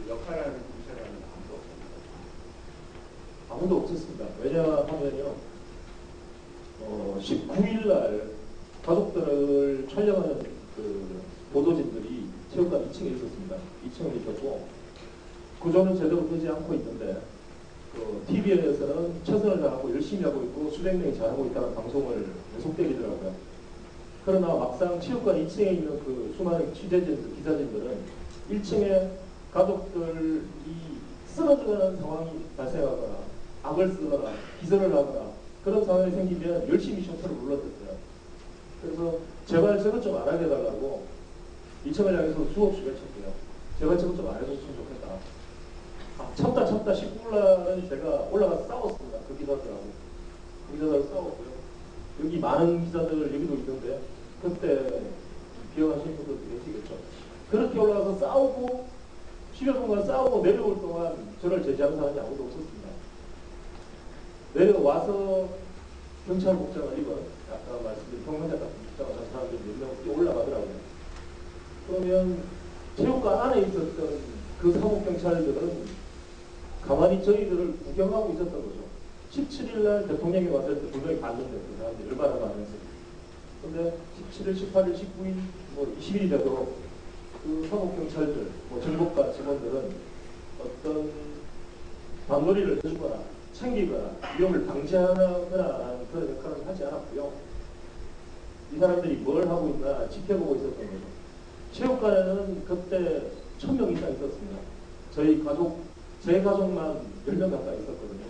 역할을 하는 경찰관은 아무도 없었습니다. 왜냐하면요, 19일 날 가족들을 촬영하는 그 보도진들이 체육관 2층에 있었습니다. 2층에 있었고, 구조는 제대로 되지 않고 있는데, TVN에서는 최선을 다하고 열심히 하고 있고 수백 명이 잘하고 있다는 방송을 계속되더라고요. 그러나 막상 체육관 2층에 있는 그 수많은 취재진들, 기자진들은 1층에 가족들이 쓰러져가는 상황이 발생하거나 악을 쓰거나 기절을 하거나 그런 상황이 생기면 열심히 셔터를 눌러댔어요. 그래서 제발 저것 좀 안 하게 해달라고 2층을 향해서 수없이 외쳤고요. 제발 저것 좀 안 해줬으면 좋겠다. 참다 19일날은 제가 올라가서 싸웠습니다. 그 기자들하고. 그 기자들하고 싸웠고요. 여기 많은 기자들 여기도 있는데 그때 기억하시는 분들도 계시겠죠. 그렇게 올라가서 싸우고 10여 분간 싸우고 내려올 동안 저를 제지하는 사람이 아무도 없었습니다. 내려와서 경찰 복장을 입은 아까 말씀드린 평론자 같은 복장을 한 사람들이 몇 명 올라가더라고요. 그러면 체육관 안에 있었던 그 사법경찰들은 가만히 저희들을 구경하고 있었던 거죠. 17일날 대통령이 왔을 때 분명히 봤는데 그 사람들이 얼마나 많은지. 근데 17일, 18일, 19일, 20일이 되도록 그 사법경찰들, 정보과 직원들은 어떤 반놀이를 해주거나 챙기거나 위험을 방지하거나 그런 역할을 하지 않았고요. 이 사람들이 뭘 하고 있나 지켜보고 있었던 거죠. 체육관에는 그때 1000명 이상 있었습니다. 제 가족만 10명 가까이 있었거든요.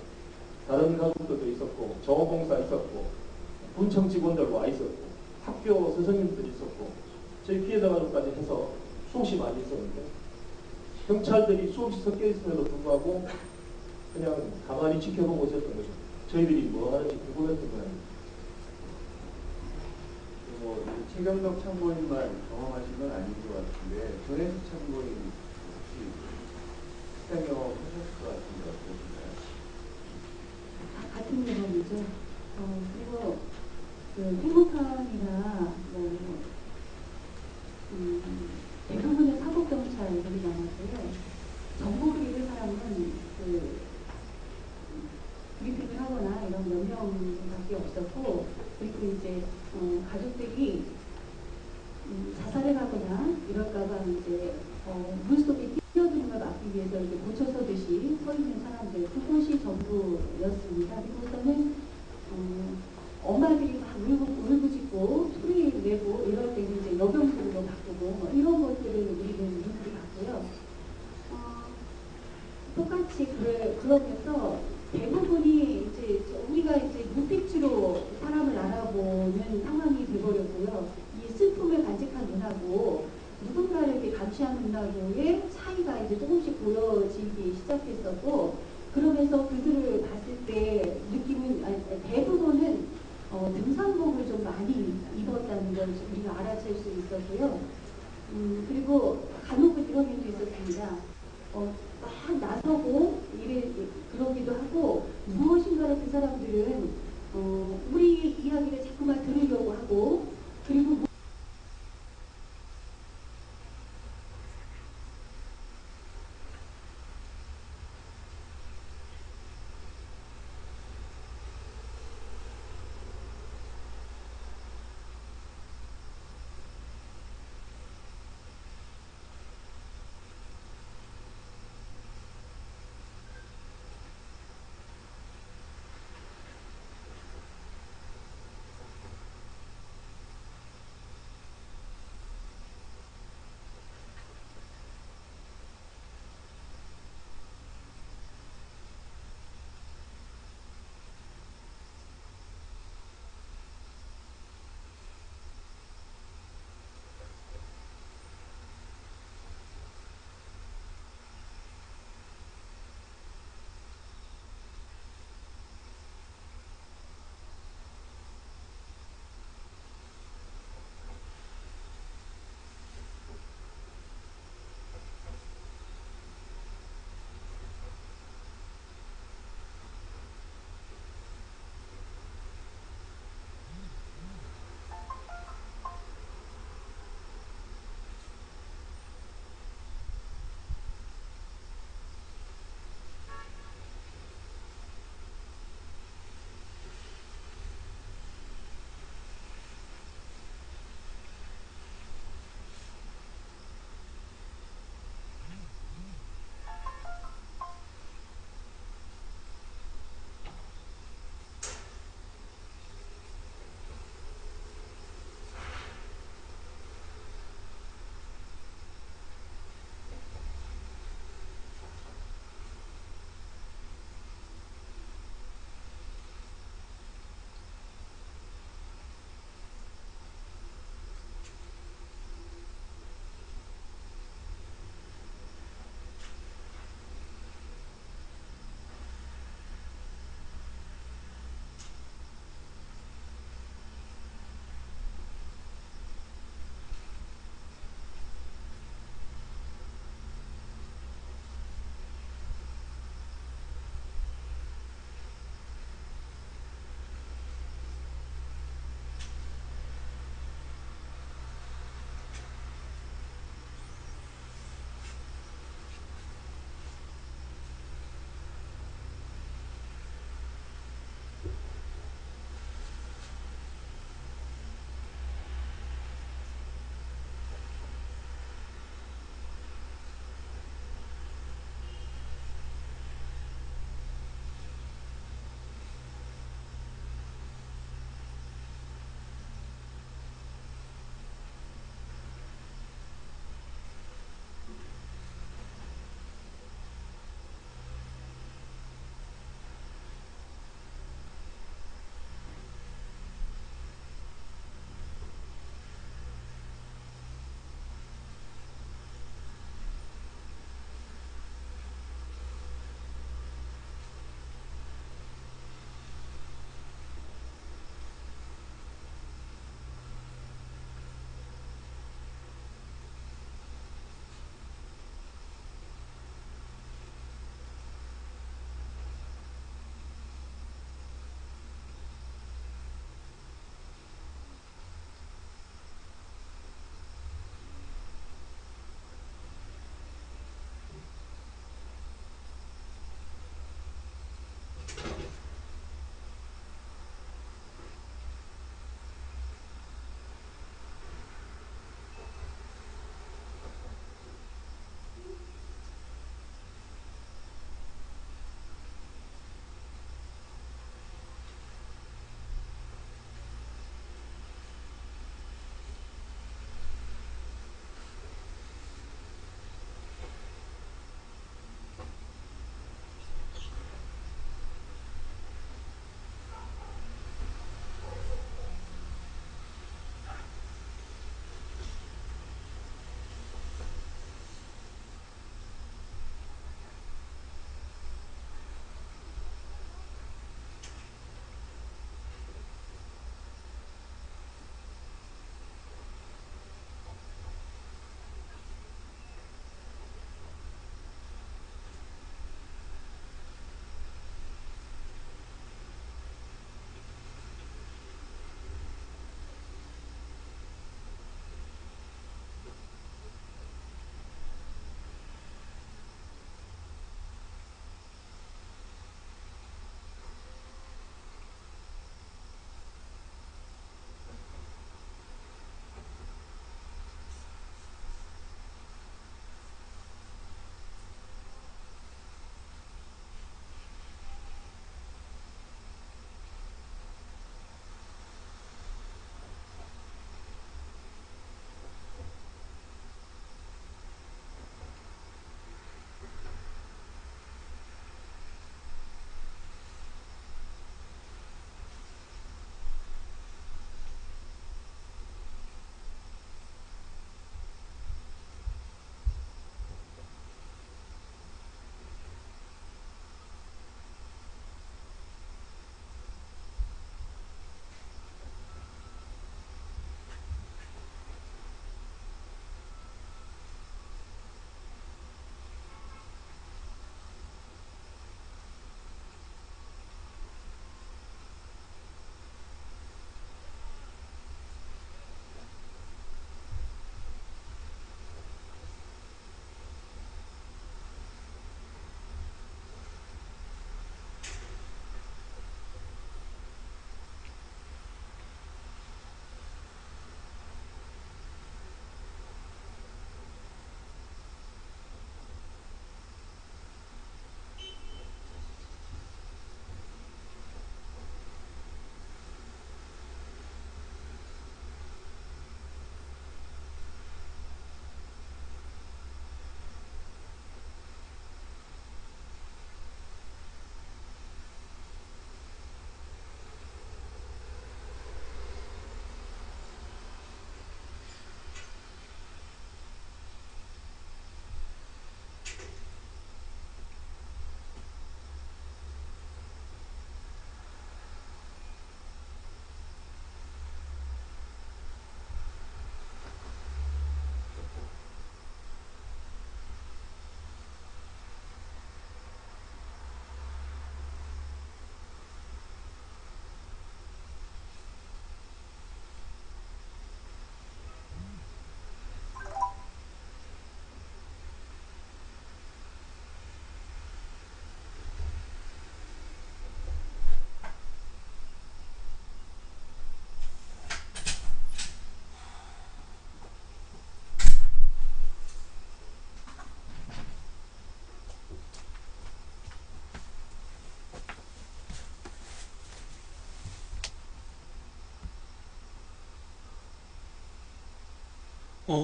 다른 가족들도 있었고 정호봉사 있었고 군청 직원들 와 있었고 학교 선생님들 있었고 저희 피해자 가족까지 해서 수없이 많이 있었는데 경찰들이 수없이 섞여 있음에도 불구하고 그냥 가만히 지켜보고 있었던 거죠. 저희들이 뭐 하는지 궁금했던 거예요. 뭐 최경덕 참고인만 경험하신 건 아닌 것 같은데 전혜수 참고인 혹시 식당 경험하셨을 것 같은데 어떠신가요? 같은 경험이죠. 그리고 그 행복함이나 뭐 대부분의 사법경찰들이 많았고요. 정보를 잃은 사람은 그 브리핑을 하거나 이런 몇 명밖에 없었고, 그리고 이제 가족들이 자살을 하거나 이럴까봐 이제 물속에 뛰어드는 걸 막기 위해서 이렇게 고쳐서듯이 서 있는 사람들, 그것이 전부였습니다. 그리고서는 엄마들이 막 울부짖고 소리 내고 이럴 때는 이제 여병술로 바꾸고 뭐 이런 것들을 우리는 눈으로 봤고요. 똑같이 그러면서 대부분이 이제 우리가 이제 눈빛으로 사람을 알아보는 상황이 돼버렸고요. 이 슬픔을 간직한 눈하고 누군가를 이렇게 감시하는 눈하고의 차이가 이제 조금씩 보여지기 시작했었고, 그러면서 그들을 봤을 때 느낌은 대부분은 등산복을 좀 많이 입었다는 걸 우리가 알아챌 수 있었고요. 그리고 간혹은 이런 일도 있었습니다. 막 나서고 그러기도 하고, 무엇인가를 그 사람들은 우리 이야기를 자꾸만 들으려고 하고, 그리고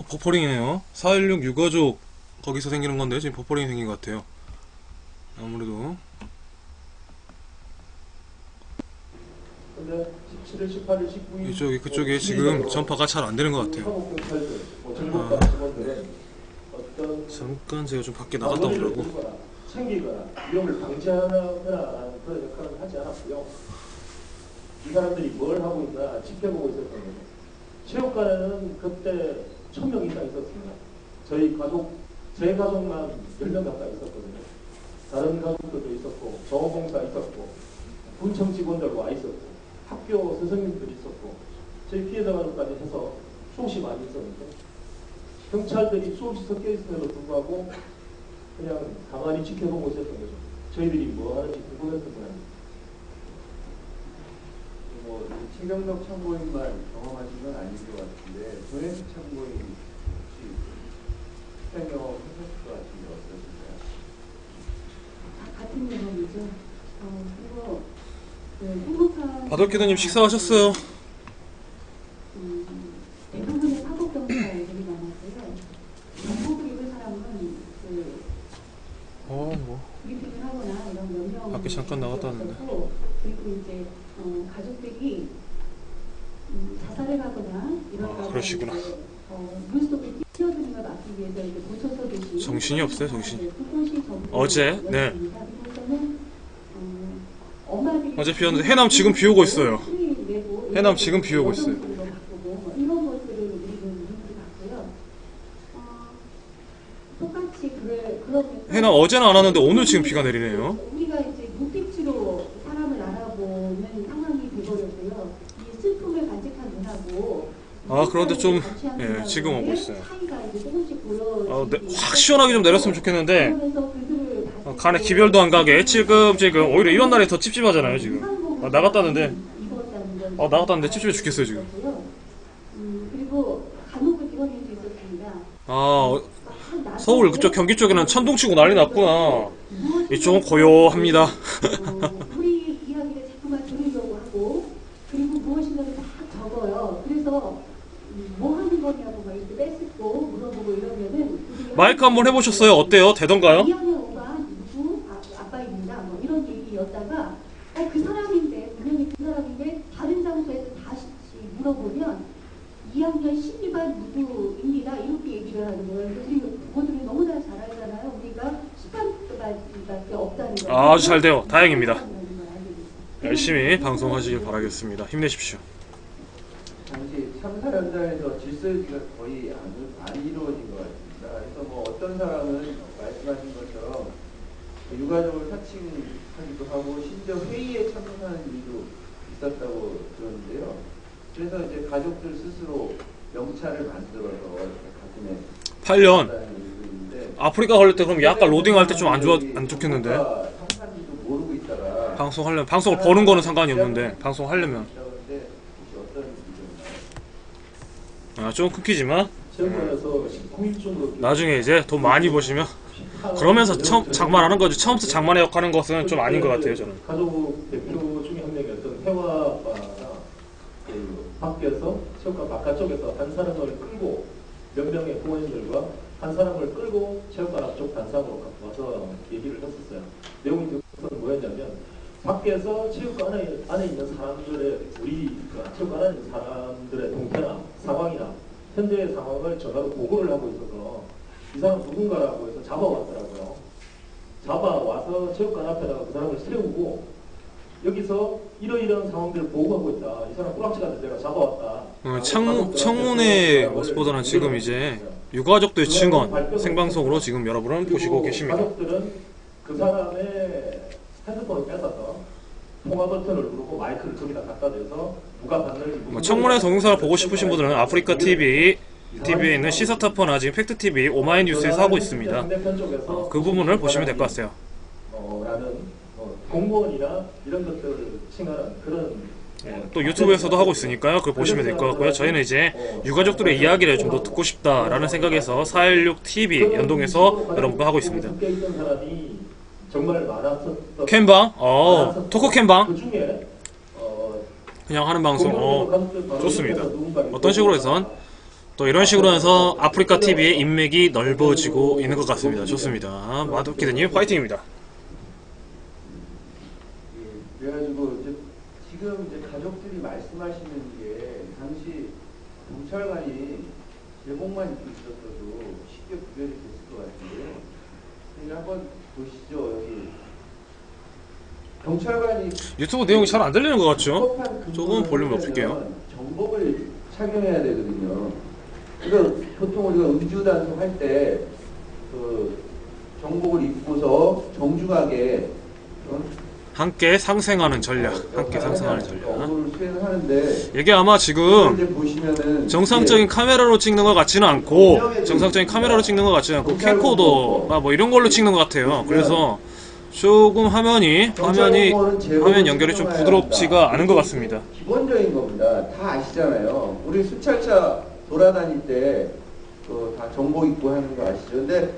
버퍼링이네요. 416 유가족 거기서 생기는 건데 지금 버퍼링이 생긴 것 같아요. 아무래도 근데 17일, 18일, 19일 이쪽이 그쪽에 지금 전파가 잘 안 되는 것 같아요. 잠깐 제가 좀 밖에 나갔다 오려고. 챙기거나 위험을 방지하거나 그런 역할을 하지 않았고요. 이 사람들이 뭘 하고 있나 지켜보고 있었던 거죠. 체육관에는 그때 1000명 이상 있었습니다. 제 가족만 10명 가까이 있었거든요. 다른 가족들도 있었고, 정호봉사 있었고, 군청 직원들 와 있었고, 학교 선생님들이 있었고, 저희 피해자 가족까지 해서 수없이 많이 있었는데, 경찰들이 수없이 섞여 있음에도 불구하고, 그냥 가만히 지켜보고 있었던 거죠. 저희들이 뭐 하는지 궁금했던 거예요. 뭐 최경덕 참고인만 경험하신 건 아닌 것 같은데 조혜수 참고인 혹시 실행 경험하셨을 것 같은데 어떠신가요? 같은 경험이죠. 그리고 그 행복한 바둑기도님 식사하셨어요? 대부분의 사법 경찰들이 많았고요. 정보를 입은 사람은 그 브리핑을 하거나 이런 명령 밖에 잠깐 나갔다 왔는데. 그리고 이제 가족들이 자살을 하거나 이런 그러시구나. 물속에 뛰어드는 걸 막기 위해서 이제 고쳐서듯이 정신이 없어요, 정신이. 어제, 네. 어제 비 왔는데 해남 지금 비 오고 있어요. 해남 지금 비 오고 있어요. 이런 것들을 우리는 봤고요. 똑같이 그러면 해남 어제는 안 왔는데 오늘 지금 비가 내리네요. 우리가 이제 눈빛으로 사람을 알아보는 상황이 되버렸고요. 이 슬픔을 간직한 눈하고 그런데 좀 지금 오고 있어요. 확 시원하게 좀 내렸으면 좋겠는데 간에 기별도 안 가게 지금 오히려 이런 날이 더 찝찝하잖아요 지금. 나갔다 왔는데 찝찝해 죽겠어요 지금. 그리고 간혹을 기원해줄 수 있었습니다. 서울 그쪽 경기 쪽에는 천둥 치고 난리 났구나. 이쪽은 고요합니다. 우리 이야기를 자꾸만 들으려고 하고 그리고 무엇인가를 막 적어요. 그래서 뭐 하는 거냐고 막 이렇게 뺏고 물어보고 이러면은 마이크 한번 해보셨어요? 어때요? 되던가요? 이양의 오가 누구 아빠입니다. 뭐 이런 얘기였다가 그 사람인데 분명히 그 사람인데 다른 장소에서 다시 물어보면 2학년 12반 누구입니다. 이렇게 얘기를 하는 거예요. 그리고 그것들이 너무나 잘 알잖아요. 우리가 10반밖에 없다는 거. 아주 잘 돼요. 다행입니다. 열심히 방송하시길 바라겠습니다. 힘내십시오. 당시 참사 현장에서 질서 유지가 거의 안 이루어진 것 같습니다. 그래서 뭐 어떤 사람은 말씀하신 것처럼 유가족을 사칭하기도 하고 심지어 회의에 참석하는 일도 있었다고 들었는데요. 그래서 이제 가족들 스스로 명찰을 만들어서 가슴에 8년 아프리카 걸릴 때 그럼 약간 로딩할 때 좀 안 좋겠는데. 상관지도 모르고 있다가 방송을 버는 거는 상관이 없는데 방송하려면 좀 끊기지만 나중에 이제 돈 많이 버시면 그러면서 장만하는 거지. 처음부터 장만의 역하는 것은 좀 아닌 것 같아요 저는. 가족 대표 중에 한 명이었던 해화가 밖에서 체육관 바깥쪽에서 한 사람을 끌고 몇 명의 부모님들과 한 사람을 끌고 체육관 앞쪽 단상으로 갖고 와서 얘기를 했었어요. 내용이 뭐였냐면 밖에서 체육관 안에 있는 사람들의 체육관 안에 있는 사람들의 동태나 상황이나 현재의 상황을 전화로 보고를 하고 있어서 이 사람 누군가라고 해서 잡아왔더라고요. 잡아와서 체육관 앞에다가 그 사람을 세우고 여기서 이러이러한 상황들을 보고하고 있다. 이 사람 꾸락지가 내가 잡아왔다. 청문회 모습보다는 지금 이제 유가족들 증언 생방송으로 지금 여러분은 보시고 계십니다. 가족들은 그 사람의 핸드폰을 뺏어서 통화 버튼을 누르고 마이크를 저기다 갖다 대서 누가 받는지 청문회 동영상을 보고 싶으신 분들은 아프리카 TV에 있는 시사타퍼나 지금 팩트TV 오마이뉴스에서 하고 있습니다. 그 부분을 보시면 될 것 같아요. 라는 공무원이나 이런 것들을 칭하는 그런 또 유튜브에서도 하고 있으니까요. 그걸 보시면 될 것 같고요. 저희는 이제 유가족들의 이야기를 좀 더 듣고 싶다라는 생각에서 416TV 연동해서 여러분과 하고 있습니다. 캠방? 토크 캠방? 그냥 하는 방송? 좋습니다. 어떤 식으로 해선 또 이런 식으로 해서 아프리카 TV의 인맥이 넓어지고 있는 것 같습니다. 좋습니다. 마도키드님 화이팅입니다. 예, 그래가지고 이제 지금 이제 가족들이 말씀하시는 게 당시 경찰관이 제복만 입고 있었어도 쉽게 구별이 됐을 것 같은데요. 그냥 한번 보시죠. 여기 경찰관이 유튜브 내용이 잘 안 들리는 것 같죠? 협업한 조금 볼륨 높일게요. 근무를 정복을 착용해야 되거든요. 그러니까 보통 우리가 음주 단속할 때 그 정복을 입고서 정중하게 함께 상생하는 전략. 함께 상생하는 전략. 업무를 수행하는데 이게 아마 지금 이제 보시면은 정상적인 카메라로 찍는 것 같지는 않고 정상적인 카메라로 찍는 것 같지는 않고 캠코더나 뭐 이런 걸로 찍는 것 같아요. 그래서 조금 화면 연결이 좀 부드럽지가 않은 것 같습니다. 기본적인 겁니다. 다 아시잖아요. 우리 수찰차 돌아다닐 때 다 정복 입고 하는 거 아시죠? 근데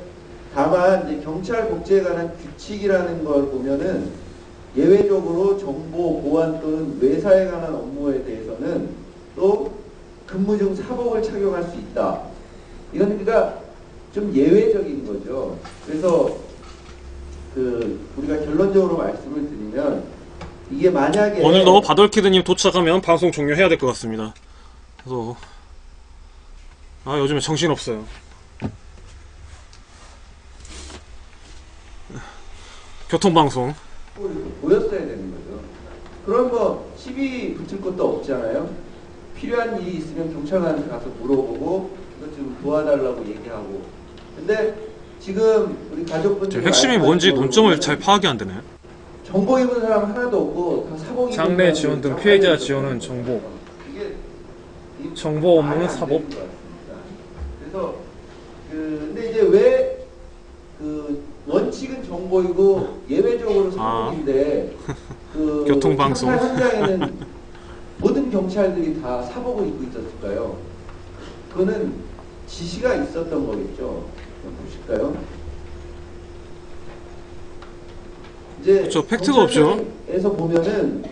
다만 이제 경찰 복지에 관한 규칙이라는 걸 보면은 예외적으로 정보, 보안 또는 외사에 관한 업무에 대해서는 또 근무 중 사복을 착용할 수 있다. 이건 그러니까 좀 예외적인 거죠. 그래서 우리가 결론적으로 말씀을 드리면 이게 만약에 오늘도 바돌키드님 도착하면 방송 종료해야 될 것 같습니다. 그래서 요즘에 정신없어요. 교통방송 보였어야 되는 거죠. 그럼 뭐 시비 붙을 것도 없잖아요. 필요한 일이 있으면 경찰관한테 가서 물어보고 이것 좀 도와달라고 얘기하고. 근데 지금 우리 가족분들 핵심이 뭔지 논점을 잘 파악이 안 되네. 정보 입은 사람 하나도 없고 다 사복 입은 장래 사람들, 지원 등 장례 피해자 지원 지원은 정보. 이게 정보 업무는 말이 안 사법. 되는 것 같습니다. 그래서 근데 이제 왜 원칙은 정보이고 예외적으로 사복인데 교통방송. 참사 현장에는 모든 경찰들이 다 사복을 입고 있었을까요? 그거는 지시가 있었던 거겠죠. 보실까요? 이제 그렇죠. 팩트가 없죠. 에서 보면은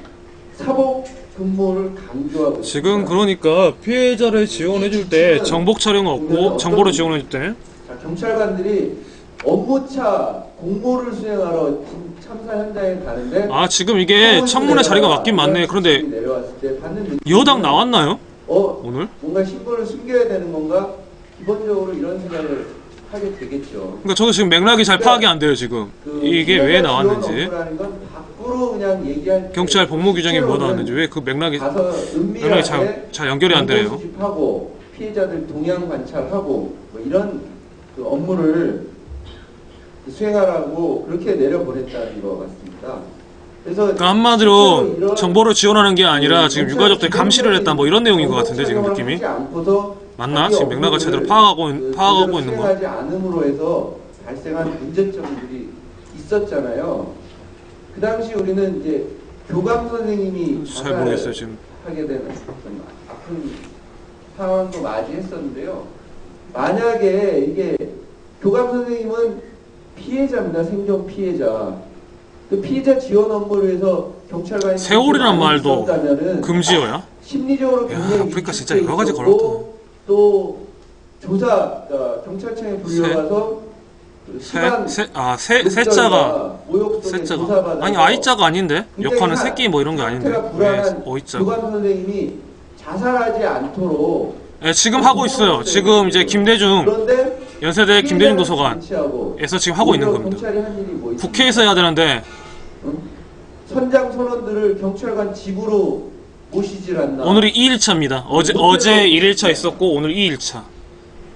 사복 근무를 강조하고 지금 있습니다. 그러니까 피해자를 지원해줄 때 정복 촬영 없고 정보를 지원해줄 때 자, 경찰관들이 업무차 공모를 수행하러 참사 현장에 가는데 지금 이게 청문회 자리가 맞긴 맞네. 그런데 내려왔을 때 받는 느낌은 여당 나왔나요? 오늘? 뭔가 신분을 숨겨야 되는 건가? 기본적으로 이런 생각을 하게 되겠죠. 그러니까 저도 지금 맥락이 잘 파악이 안 돼요. 지금 이게 왜 나왔는지, 업무라는 건 밖으로 그냥 얘기할 경찰 복무 규정에 뭐 나왔는지, 왜 그 맥락이 잘 연결이 안 되네요. 수집하고 피해자들 동향 관찰하고 뭐 이런 업무를 수행하라고 그렇게 내려보냈다는 것 같습니다. 그래서 그러니까 한마디로 정보를 지원하는 게 아니라 지금 유가족들 감시를 했다 뭐 이런 내용인 것 같은데 지금 느낌이 맞나? 지금 맥락을 제대로 파악하고 있는 거. 수행하지 않음으로 해서 발생한 문제점들이 있었잖아요. 그 당시 우리는 이제 교감 선생님이 잘 모르겠어요 지금. 하게 되는 좀 아픈 상황도 맞이했었는데요. 만약에 이게 교감 선생님은 피해자입니다. 생존 피해자. 그 피해자 지원 업무를 해서 경찰관이 세월이란 말도 금지어야? 심리적으로 굉장히 아프리카 진짜 여러 가지 걸었다. 또 조사 경찰청에 불려가서 세자가 아니 아이자가 아닌데 역하는 새끼 뭐 이런 게 아닌데 왜 어이자? 교감 선생님이 자살하지 않도록 지금 하고 있어요. 지금 이제 김대중 연세대 김대중 도서관에서 지금 하고 있는 겁니다. 국회에서 해야 되는데 선장 선원들을 경찰관 집으로 모시질 않나. 오늘이 2일차입니다. 어제 1일차 있었고 오늘 2일차.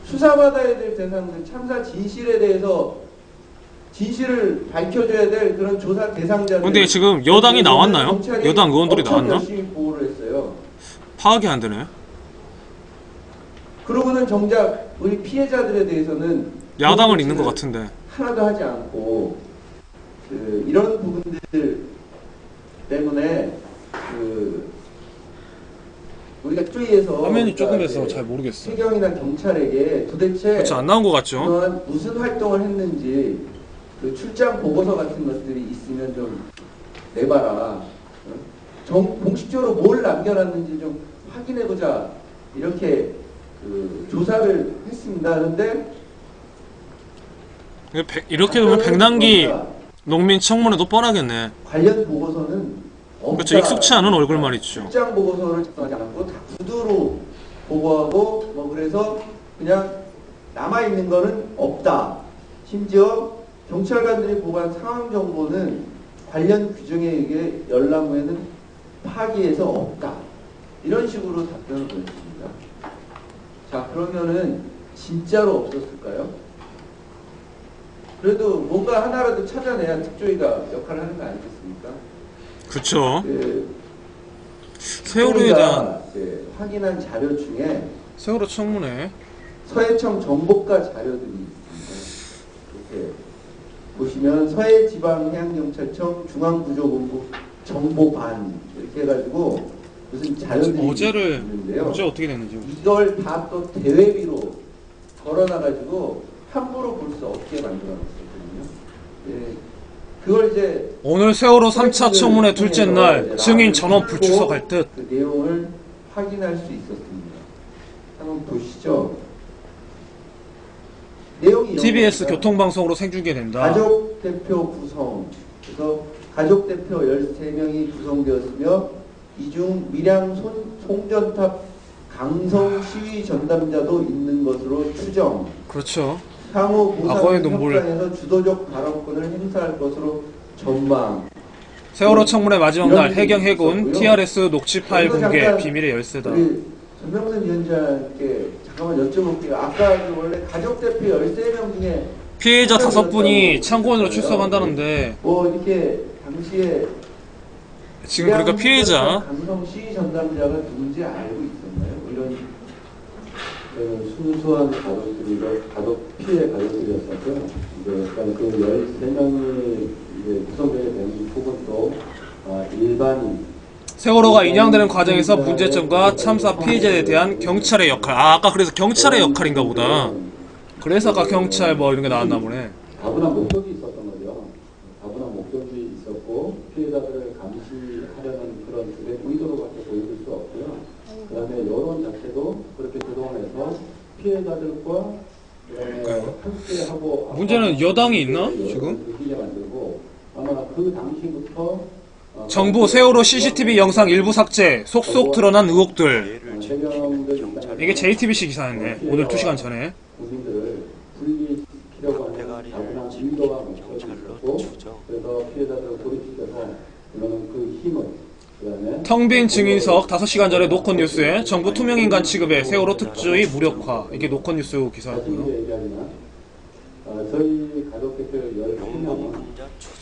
수사받아야 될 대상들 참사 진실에 대해서 진실을 밝혀줘야 될 그런 조사 대상자들. 근데 지금 여당이 나왔나요? 여당 의원들이 나왔나? 열심히 보호를 했어요. 파악이 안 되네. 그러고는 정작 우리 피해자들에 대해서는 야당을 잇는 것 같은데 하나도 하지 않고 이런 부분들 때문에 우리가 추이에서 화면이 조금 해서 잘 모르겠어. 해경이나 경찰에게 도대체 그렇죠, 안 나온 것 같죠? 그동안 무슨 활동을 했는지 출장 보고서 같은 것들이 있으면 좀 내봐라. 공식적으로 뭘 남겨놨는지 좀 확인해보자. 이렇게 그 조사를 했습니다. 그런데 이렇게 보면 백남기 농민 청문회도 뻔하겠네. 관련 보고서는 없다. 그렇죠. 익숙치 않은 얼굴만 있죠. 출장 보고서를 작성하지 않고 다 구두로 보고하고 뭐 그래서 그냥 남아 있는 거는 없다. 심지어 경찰관들이 보고한 상황 정보는 관련 규정에 의해 열람후에는 파기해서 없다. 이런 식으로 답변을 보냈습니다. 자, 그러면은 진짜로 없었을까요? 그래도 뭔가 하나라도 찾아내야 특조위가 역할을 하는 거 아니겠습니까? 그쵸. 세월호에 특조위가 대한 확인한 자료 중에 세월호 청문회 서해청 정보과 자료들이 있습니다. 이렇게 보시면 서해지방해양경찰청 중앙구조본부 정보반 이렇게 해가지고 무슨 자료들이 있는데요. 어제 어떻게 됐는지. 이걸 다 또 대외비로 걸어놔가지고 함부로 볼 수 없게 만들어놨거든요. 예, 그걸 이제 오늘 세월호 3차 청문회 둘째 날 증인 전원 불출석할 듯. 그 내용을 확인할 수 있었습니다. 한번 보시죠. 내용이 TBS 이런 교통방송으로 생중계된다. 가족 대표 구성. 그래서 가족 대표 13명이 구성되었으며 이중 밀양 송전탑 강성 시위 전담자도 있는 것으로 추정. 그렇죠. 향후 악어의 모상 눈물. 협상에서 주도적 발언권을 행사할 것으로 전망. 세월호 청문회 마지막 날 이런 해경 해군 있었고요. TRS 녹취 파일 여기서 공개 잠깐 비밀의 열쇠다. 우리 전명선 위원장께 잠깐만 여쭤볼게요. 아까 그 원래 가족 대표 13명 중에 피해자 5분이 명 참고인으로 있었잖아요. 출석한다는데 뭐 이렇게 당시에 지금 그러니까 피해자 강성 시위 전담자가 누군지 알고 있었나요? 이런 순수한 가족 피해 가족들이었었고요. 이제 약간 그 13명이 이제 구성되게 된 부분도 일반인 세월호가 인양되는 과정에서 문제점과 참사 피해자에 대한 경찰의 역할. 아까 그래서 경찰의 역할인가 보다. 그래서 아까 경찰 뭐 이런 게 나왔나 보네. 다분한 목적이 있었던 거죠. 다분한 목적이 있었고 피해자들을 감시하려는 그런 그의 의도로밖에 보여줄 수 없고요. 그 다음에 여론 자체도 그렇게 조성해서 피해자들과 그다음에 함께하고 문제는 여당이 있나? 지금? 느끼게 만들고 아마 그 당시부터 정부 세월호 CCTV 영상 일부 삭제, 속속 드러난 의혹들. 이게 JTBC 기사였네. 오늘 2시간 전에. 국민들을 분리시키려고 하는 다분한 의도와 목적이 있었고 그래서 피해자들을 고립시켜서 이거는 그 힘을 그다음에 텅 빈 증인석 5시간 전에 노컷 뉴스에 정부 투명인간 취급에 세월호 특조위 무력화. 이게 노컷 뉴스 기사였고요. 얘기하지만 저희 가족 대표 13명은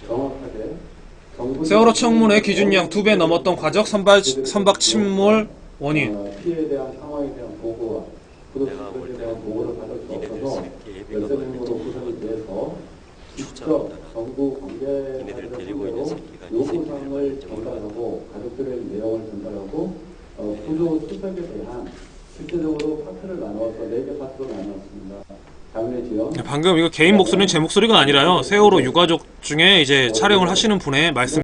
정확하게 세월호 청문회 기준량 2배 넘었던 과적 선박 침몰 원인. 피해에 대한 상황에 대한 보고와 구독자들에 대한 보고를 받을 수 없어서 13명으로 구성이 돼서 직접 정부 관계자들의 상대로 요구사항을 전달하고 가족들의 내용을 전달하고 구조 수색에 대한 실질적으로 파트를 나누어서 4개 파트로 나누었습니다. 방금 이거 개인 목소리는 제 목소리가 아니라요. 세월호 유가족 중에 이제 촬영을 하시는 분의 말씀.